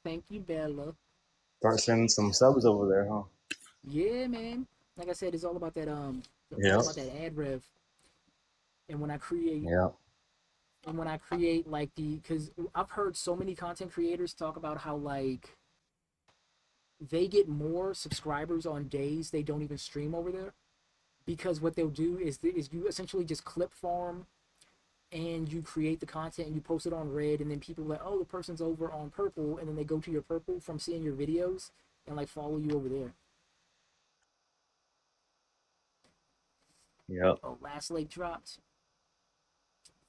S1: Thank you, Bella.
S2: Start sending some subs over there, huh?
S1: Yeah, man. Like I said, it's all about that
S2: Yeah.
S1: all about that ad rev. And when I create
S2: Yeah.
S1: like because I've heard so many content creators talk about how like they get more subscribers on days they don't even stream over there, because what they'll do is you essentially just clip farm, and you create the content and you post it on red, and then people are like, oh, the person's over on purple, and then they go to your purple from seeing your videos and like follow you over there.
S2: Yep.
S1: Oh, last lake dropped.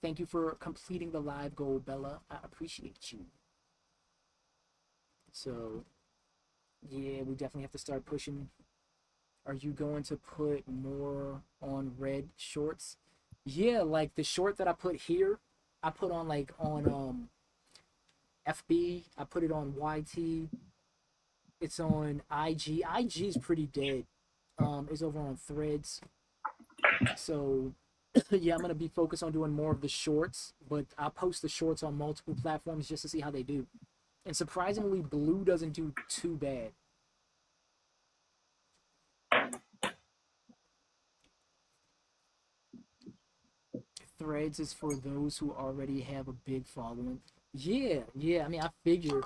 S1: Thank you for completing the live goal, Bella. I appreciate you. So yeah, we definitely have to start pushing. Are you going to put more on red shorts? Yeah, like the short that I put here, I put on like on FB, I put it on YT, it's on IG. IG is pretty dead. It's over on Threads. So yeah, I'm gonna be focused on doing more of the shorts, but I post the shorts on multiple platforms just to see how they do. And surprisingly, Blue doesn't do too bad. Threads is for those who already have a big following. Yeah, yeah. I mean, I figure,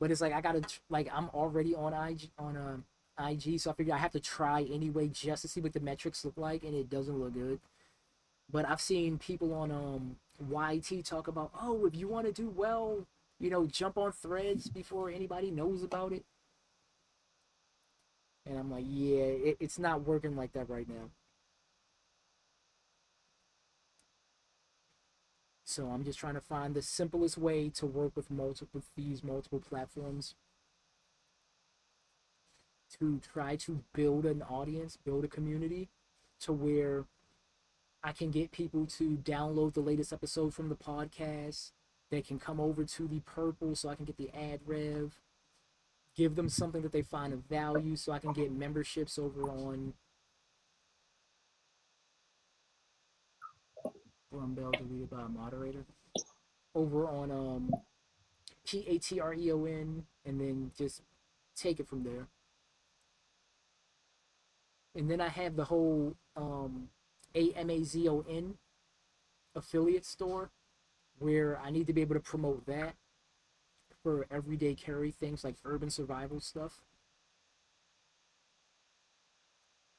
S1: but it's like I gotta like I'm already on IG, so I figure I have to try anyway just to see what the metrics look like, and it doesn't look good. But I've seen people on YT talk about, oh, if you want to do well, you know, jump on Threads before anybody knows about it. And I'm like, yeah, it's not working like that right now. So I'm just trying to find the simplest way to work with multiple platforms to try to build an audience, build a community to where I can get people to download the latest episode from the podcast. They can come over to the purple so I can get the ad rev, give them something that they find of value so I can get memberships over on Bell deleted by a moderator. Over on Patreon, and then just take it from there. And then I have the whole AMAZON affiliate store where I need to be able to promote that for everyday carry things like urban survival stuff.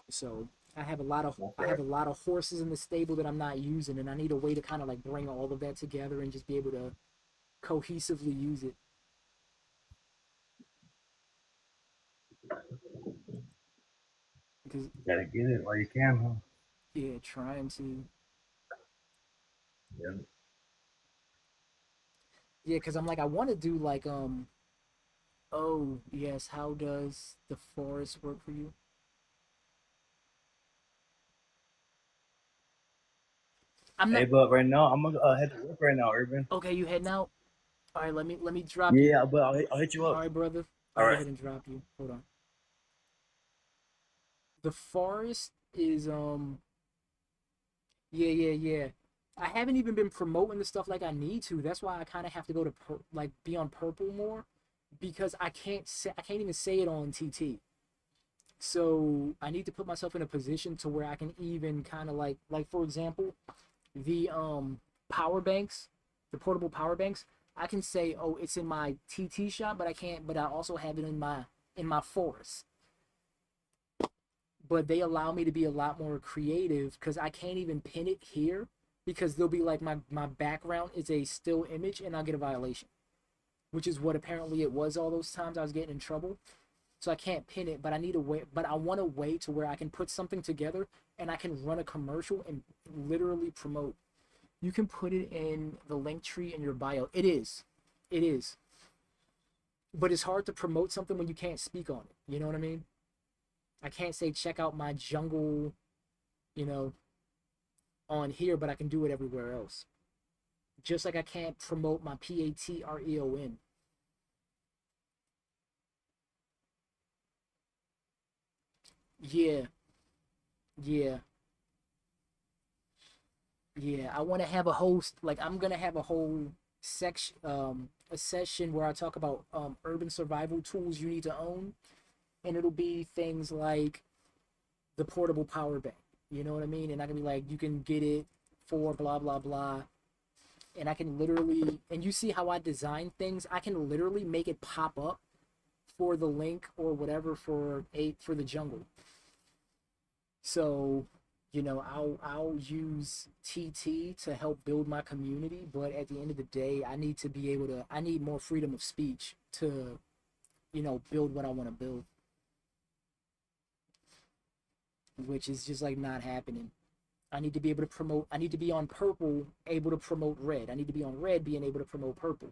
S1: So I have a lot of horses in the stable that I'm not using, and I need a way to kind of like bring all of that together and just be able to cohesively use it. Because
S2: Gotta get it while you can, huh?
S1: yeah, trying to.
S2: Yeah.
S1: Yeah, because I'm like, I want to do like, oh, yes, how does the forest work for you? I'm not.
S2: Hey, but right now I'm gonna head to work right now, Urban.
S1: Okay, you heading out? All right, let me drop you.
S2: Yeah, but I'll hit you up.
S1: All right, brother.
S2: All
S1: I'll
S2: right.
S1: go ahead and drop you. Hold on. The forest is yeah. I haven't even been promoting the stuff like I need to. That's why I kind of have to go to like be on purple more, because I can't even say it on TT. So I need to put myself in a position to where I can even kind of like for example, the power banks, the portable power banks. I can say, oh, it's in my TT shop, but I can't. But I also have it in my forest. But they allow me to be a lot more creative because I can't even pin it here because they'll be like my background is a still image and I'll get a violation, which is what apparently it was all those times I was getting in trouble. So I can't pin it, but I need a way. But I want a way to where I can put something together and I can run a commercial and literally promote. You can put it in the link tree in your bio. It is. But it's hard to promote something when you can't speak on it. You know what I mean? I can't say check out my jungle, on here, but I can do it everywhere else. Just like I can't promote my Patreon. Yeah. I want to have a host, like I'm gonna have a whole section, a session where I talk about urban survival tools you need to own, and it'll be things like the portable power bank. You know what I mean? And I can be like, you can get it for blah blah blah, and I can literally, and you see how I design things, I can literally make it pop up for the link or whatever for the jungle. So, I'll use TT to help build my community, but at the end of the day, I need more freedom of speech to, build what I want to build, which is just like not happening. I need to be able to promote, I need to be on purple, able to promote red. I need to be on red, being able to promote purple.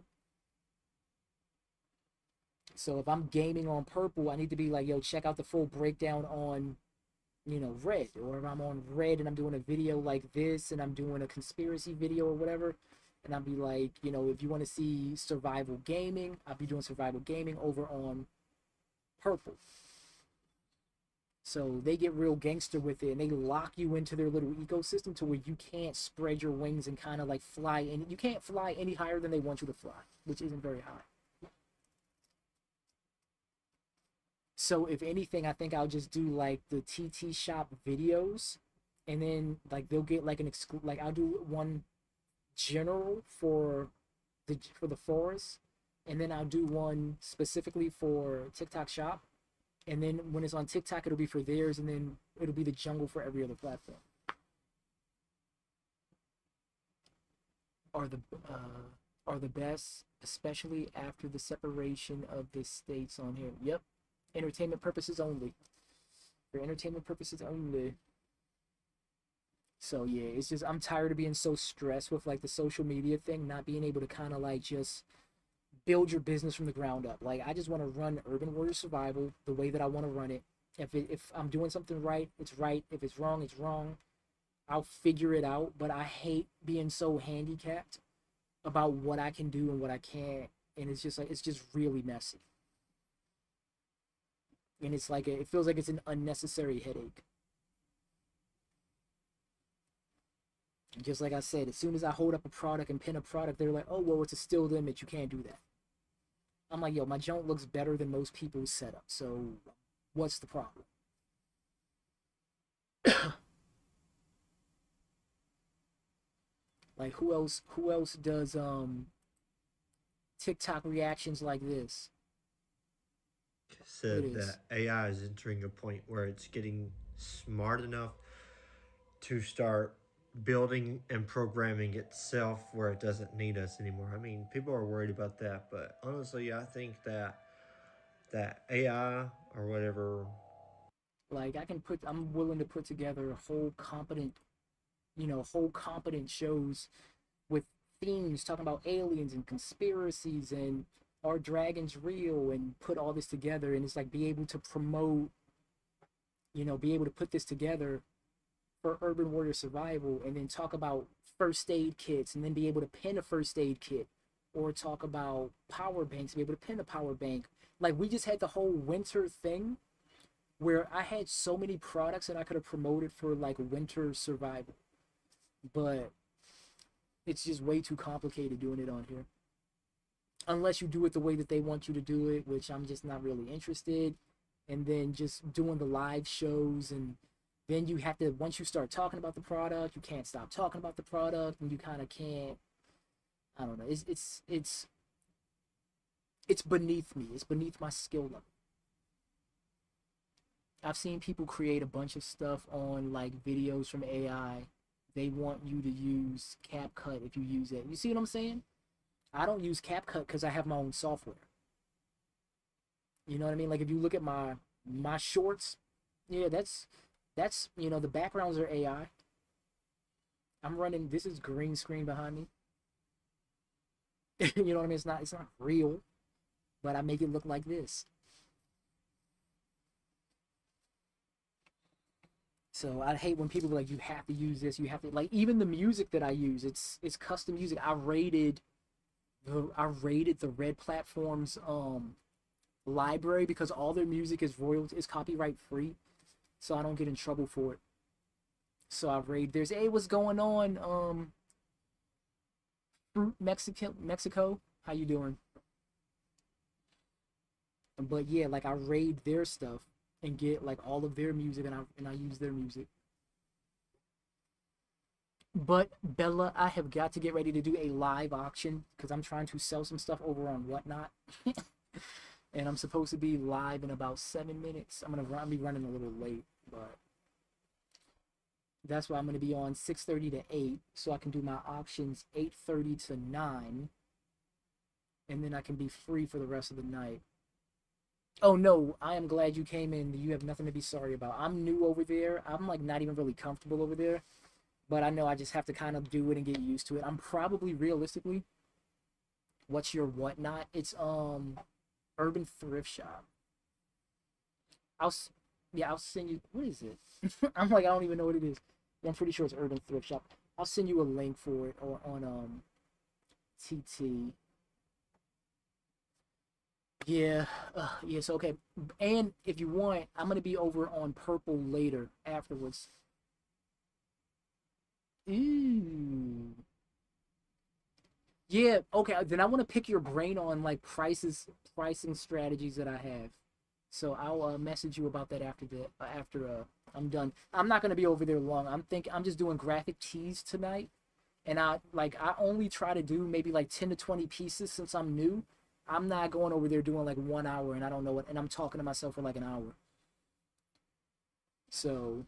S1: So if I'm gaming on purple, I need to be like, yo, check out the full breakdown on, red. Or if I'm on red and I'm doing a video like this and I'm doing a conspiracy video or whatever, and I'll be like, if you want to see survival gaming, I'll be doing survival gaming over on purple. So they get real gangster with it, and they lock you into their little ecosystem to where you can't spread your wings and kind of like fly in. You can't fly any higher than they want you to fly, which isn't very high. So if anything, I think I'll just do like the TT shop videos, and then like they'll get like I'll do one general for the forest, and then I'll do one specifically for TikTok shop, and then when it's on TikTok, it'll be for theirs, and then it'll be the jungle for every other platform. Are the best, especially after the separation of the states on here. Yep. Entertainment purposes only. For entertainment purposes only. So yeah, it's just I'm tired of being so stressed with like the social media thing, not being able to kind of like just build your business from the ground up. Like I just want to run Urban Warrior Survival the way that I want to run it. If I'm doing something right, it's right. If it's wrong, it's wrong. I'll figure it out. But I hate being so handicapped about what I can do and what I can't, and it's just like it's just really messy. And it's like it feels like it's an unnecessary headache. Just like I said, as soon as I hold up a product and pin a product, they're like, oh, well, it's a still image. You can't do that. I'm like, yo, my junk looks better than most people's setup. So what's the problem? Like, who else does TikTok reactions like this?
S19: Said that AI is entering a point where it's getting smart enough to start building and programming itself where it doesn't need us anymore. I mean, people are worried about that, but honestly, I think that AI or whatever.
S1: Like I'm willing to put together whole competent shows with themes talking about aliens and conspiracies and are dragons real, and put all this together, and it's like be able to promote, be able to put this together for Urban Warrior Survival, and then talk about first aid kits, and then be able to pin a first aid kit, or talk about power banks, be able to pin a power bank. Like we just had the whole winter thing where I had so many products that I could have promoted for like winter survival, but it's just way too complicated doing it on here. Unless you do it the way that they want you to do it, which I'm just not really interested. And then just doing the live shows, and then you have to, once you start talking about the product, you can't stop talking about the product, and you kind of can't, I don't know, it's beneath me. It's beneath my skill level. I've seen people create a bunch of stuff on like videos from AI. They want you to use CapCut if you use it. You see what I'm saying? I don't use CapCut because I have my own software. You know what I mean? Like if you look at my shorts, yeah, that's the backgrounds are AI. I'm running, this is green screen behind me. You know what I mean? It's not real, but I make it look like this. So I hate when people are like, you have to use this, you have to, like, even the music that I use, it's custom music. I rated the Red Platform's library because all their music is copyright free, so I don't get in trouble for it. So I rated there's, hey, what's going on, Fruit Mexico, how you doing? But yeah, like I raid their stuff and get like all of their music, and I use their music. But Bella, I have got to get ready to do a live auction because I'm trying to sell some stuff over on Whatnot. And I'm supposed to be live in about 7 minutes. I'll be running a little late, but that's why I'm gonna be on 6:30 to 8, so I can do my auctions 8:30 to 9, and then I can be free for the rest of the night. Oh no, I am glad you came in. You have nothing to be sorry about. I'm new over there. I'm like not even really comfortable over there, but I know I just have to kind of do it and get used to it. I'm probably realistically, what's your Whatnot? It's Urban Thrift Shop. I'll send you, what is it? I'm like, I don't even know what it is. I'm pretty sure it's Urban Thrift Shop. I'll send you a link for it on TT. Yeah, yes, okay. And if you want, I'm gonna be over on Purple later afterwards. Ooh. Yeah, okay. Then I want to pick your brain on like pricing strategies that I have. So I'll message you about that after I'm done. I'm not gonna be over there long. I'm just doing graphic tees tonight, and I only try to do maybe like 10 to 20 pieces since I'm new. I'm not going over there doing like 1 hour and I don't know what, and I'm talking to myself for like an hour. So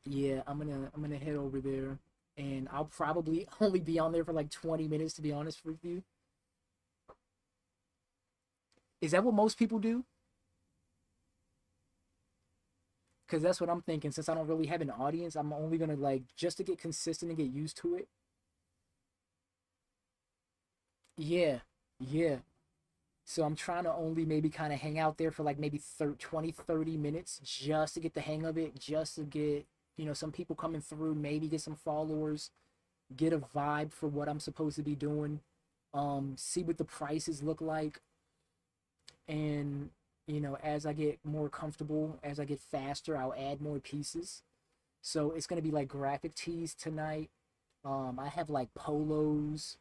S1: yeah, I'm gonna head over there, and I'll probably only be on there for like 20 minutes to be honest with you. Is that what most people do? Because that's what I'm thinking. Since I don't really have an audience, I'm only gonna like just to get consistent and get used to it. Yeah, yeah. So I'm trying to only maybe kind of hang out there for like maybe 20, 30 minutes just to get the hang of it, just to get, some people coming through, maybe get some followers, get a vibe for what I'm supposed to be doing, see what the prices look like. And, as I get more comfortable, as I get faster, I'll add more pieces. So it's going to be like graphic tees tonight. I have like polos,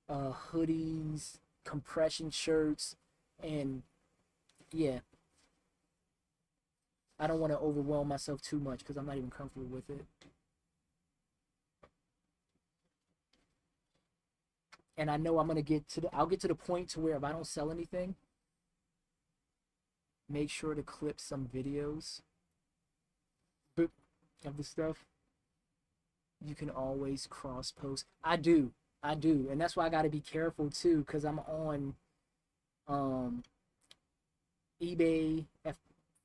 S1: hoodies, compression shirts, and yeah, I don't want to overwhelm myself too much because I'm not even comfortable with it. And I know I'm gonna I'll get to the point to where if I don't sell anything, make sure to clip some videos of the stuff. You can always cross post. I do, and that's why I got to be careful too, because I'm on eBay,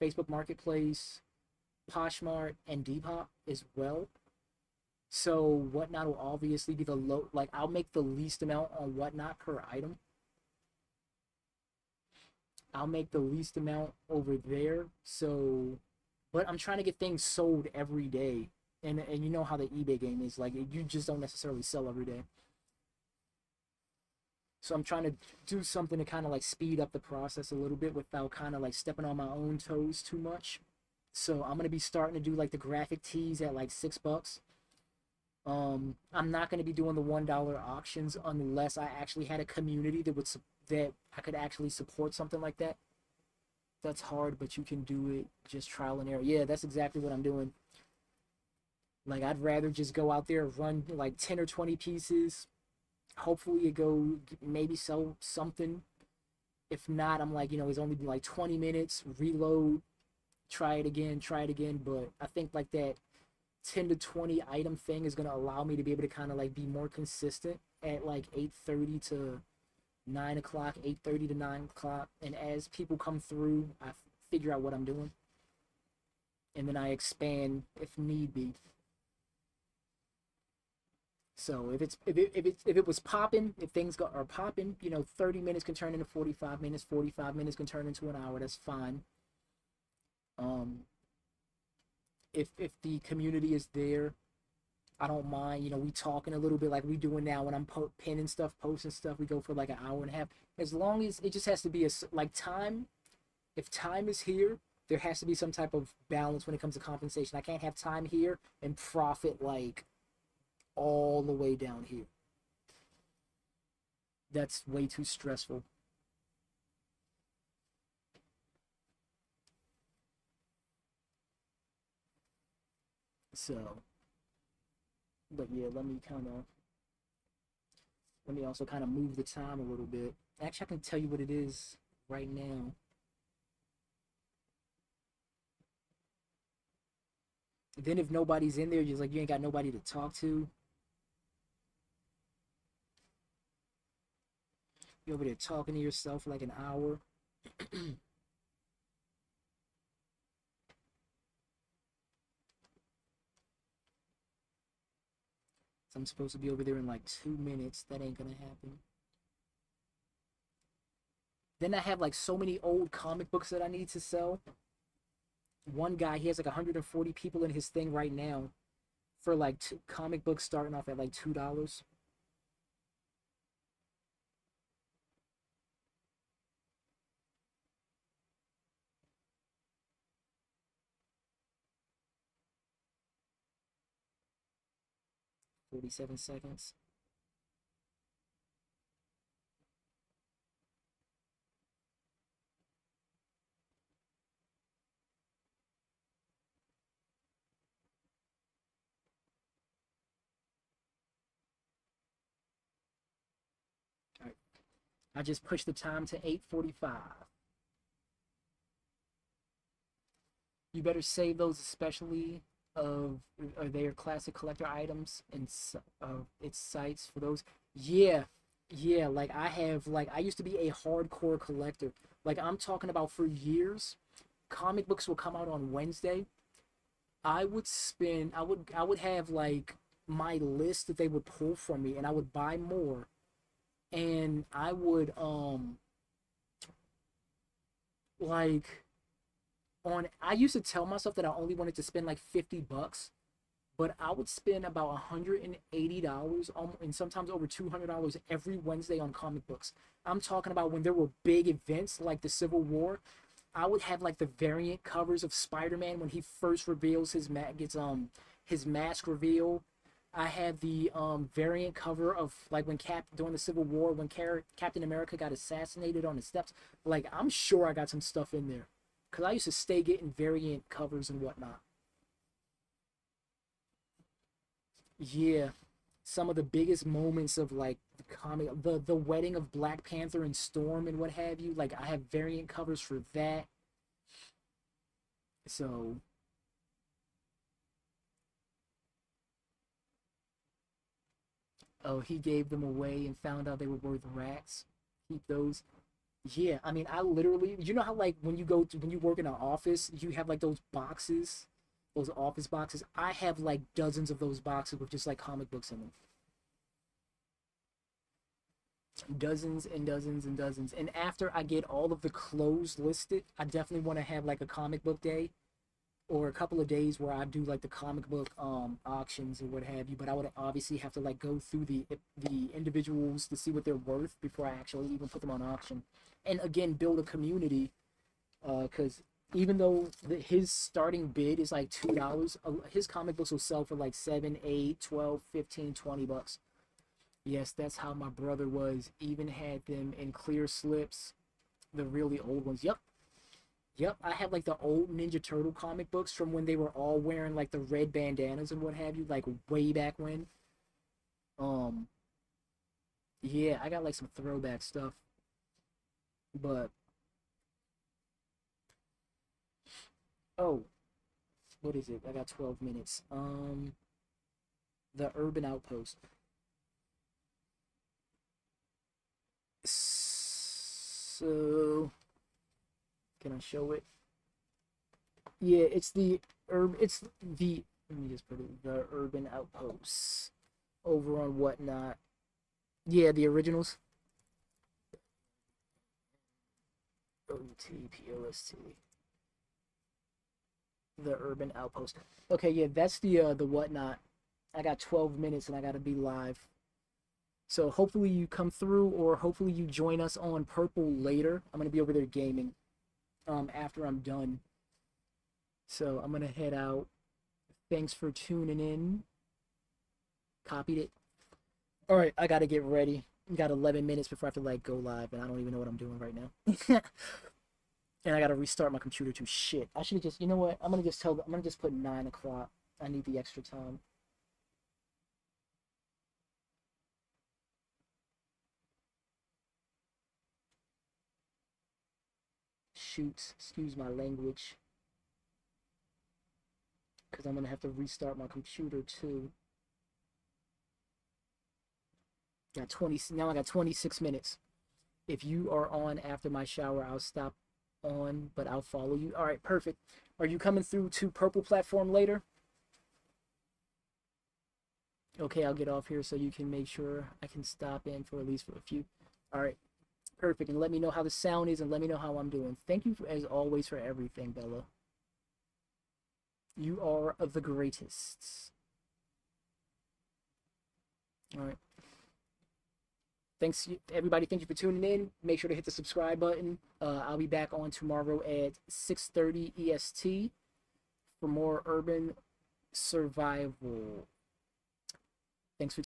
S1: Facebook Marketplace, Poshmark, and Depop as well. So Whatnot will obviously be the low. Like I'll make the least amount on Whatnot per item. I'll make the least amount over there. So, but I'm trying to get things sold every day. And you know how the eBay game is, like you just don't necessarily sell every day. So I'm trying to do something to kind of like speed up the process a little bit without kind of like stepping on my own toes too much. So I'm gonna be starting to do like the graphic tees at like $6. I'm not gonna be doing the $1 auctions unless I actually had a community that I could actually support something like that. That's hard, but you can do it. Just trial and error. Yeah, that's exactly what I'm doing. Like, I'd rather just go out there, run like 10 or 20 pieces. Hopefully it go, maybe sell something. If not, I'm like, it's only been like 20 minutes, reload, try it again. But I think like that 10 to 20 item thing is going to allow me to be able to kind of like be more consistent at like 8:30 to 9 o'clock, 8:30 to 9 o'clock. And as people come through, I figure out what I'm doing. And then I expand if need be. So if it was popping, if things are popping, 30 minutes can turn into 45 minutes, 45 minutes can turn into an hour. That's fine. If the community is there, I don't mind. We talking a little bit like we doing now when I'm pinning stuff, posting stuff. We go for like an hour and a half. As long as it just has to be like time. If time is here, there has to be some type of balance when it comes to compensation. I can't have time here and profit like all the way down here. That's way too stressful. So, but yeah, let me also kind of move the time a little bit. Actually, I can tell you what it is right now. Then if nobody's in there, just like you ain't got nobody to talk to. You're over there talking to yourself for like an hour. So I'm supposed to be over there in like 2 minutes. That ain't gonna happen. Then I have like so many old comic books that I need to sell. One guy, he has like 140 people in his thing right now for like comic books starting off at like $2. $47 seconds. All right. I just pushed the time to 8:45. You better save those, especially their classic collector items and its sites for those. Yeah, like I used to be a hardcore collector. Like I'm talking about for years, comic books will come out on Wednesday. I would spend. I would have like my list that they would pull from me, and I would buy more, and I would like on. I used to tell myself that I only wanted to spend like $50, but I would spend about $180 and sometimes over $200 every Wednesday on comic books. I'm talking about when there were big events like the Civil War. I would have like the variant covers of Spider-Man when he first reveals his mask reveal. I had the variant cover of like when during the Civil War when Captain America got assassinated on the steps. Like I'm sure I got some stuff in there because I used to stay getting variant covers and whatnot. Yeah, some of the biggest moments of like the comic, the wedding of Black Panther and Storm and what have you. Like I have variant covers for that. So oh, he gave them away and found out they were worth rats. Keep those. Yeah, I mean, I literally, you know how like when you work in an office, you have like those boxes, those office boxes. I have like dozens of those boxes with just like comic books in them. Dozens and dozens and dozens. And after I get all of the clothes listed, I definitely want to have like a comic book day or a couple of days where I do like the comic book auctions or what have you. But I would obviously have to like go through the individuals to see what they're worth before I actually even put them on auction. And again, build a community, because even though his starting bid is like $2, his comic books will sell for like 7, 8, 12, 15, $20. Yes, that's how my brother was. Even had them in clear slips, the really old ones. Yep. Yep, I have like the old Ninja Turtle comic books from when they were all wearing like the red bandanas and what have you, like way back when. Um, yeah, I got like some throwback stuff. But oh, what is it? I got 12 minutes. The Urban Outpost. So, can I show it? Yeah, it's the let me just put it, the Urban Outposts over on Whatnot. Yeah, the originals. OTPOST. The Urban Outpost. Okay, yeah, that's the Whatnot. I got 12 minutes and I gotta be live. So hopefully you come through, or hopefully you join us on Purple later. I'm gonna be over there gaming after I'm done. So I'm gonna head out. Thanks for tuning in. Copied it. All right, I gotta get ready. Got 11 minutes before I have to like go live, and I don't even know what I'm doing right now. And I gotta restart my computer too. Shit. I should have just. You know what? I'm gonna just put 9 o'clock. I need the extra time. Shoot. Excuse my language. Because I'm gonna have to restart my computer too. Got 20. Now I got 26 minutes. If you are on after my shower, I'll stop on, but I'll follow you. All right, perfect. Are you coming through to Purple platform later? Okay, I'll get off here so you can make sure I can stop in for at least for a few. All right, perfect. And let me know how the sound is, and let me know how I'm doing. Thank you as always for everything, Bella. You are the greatest. All right. Thanks, everybody. Thank you for tuning in. Make sure to hit the subscribe button. I'll be back on tomorrow at 6:30 EST for more urban survival. Thanks for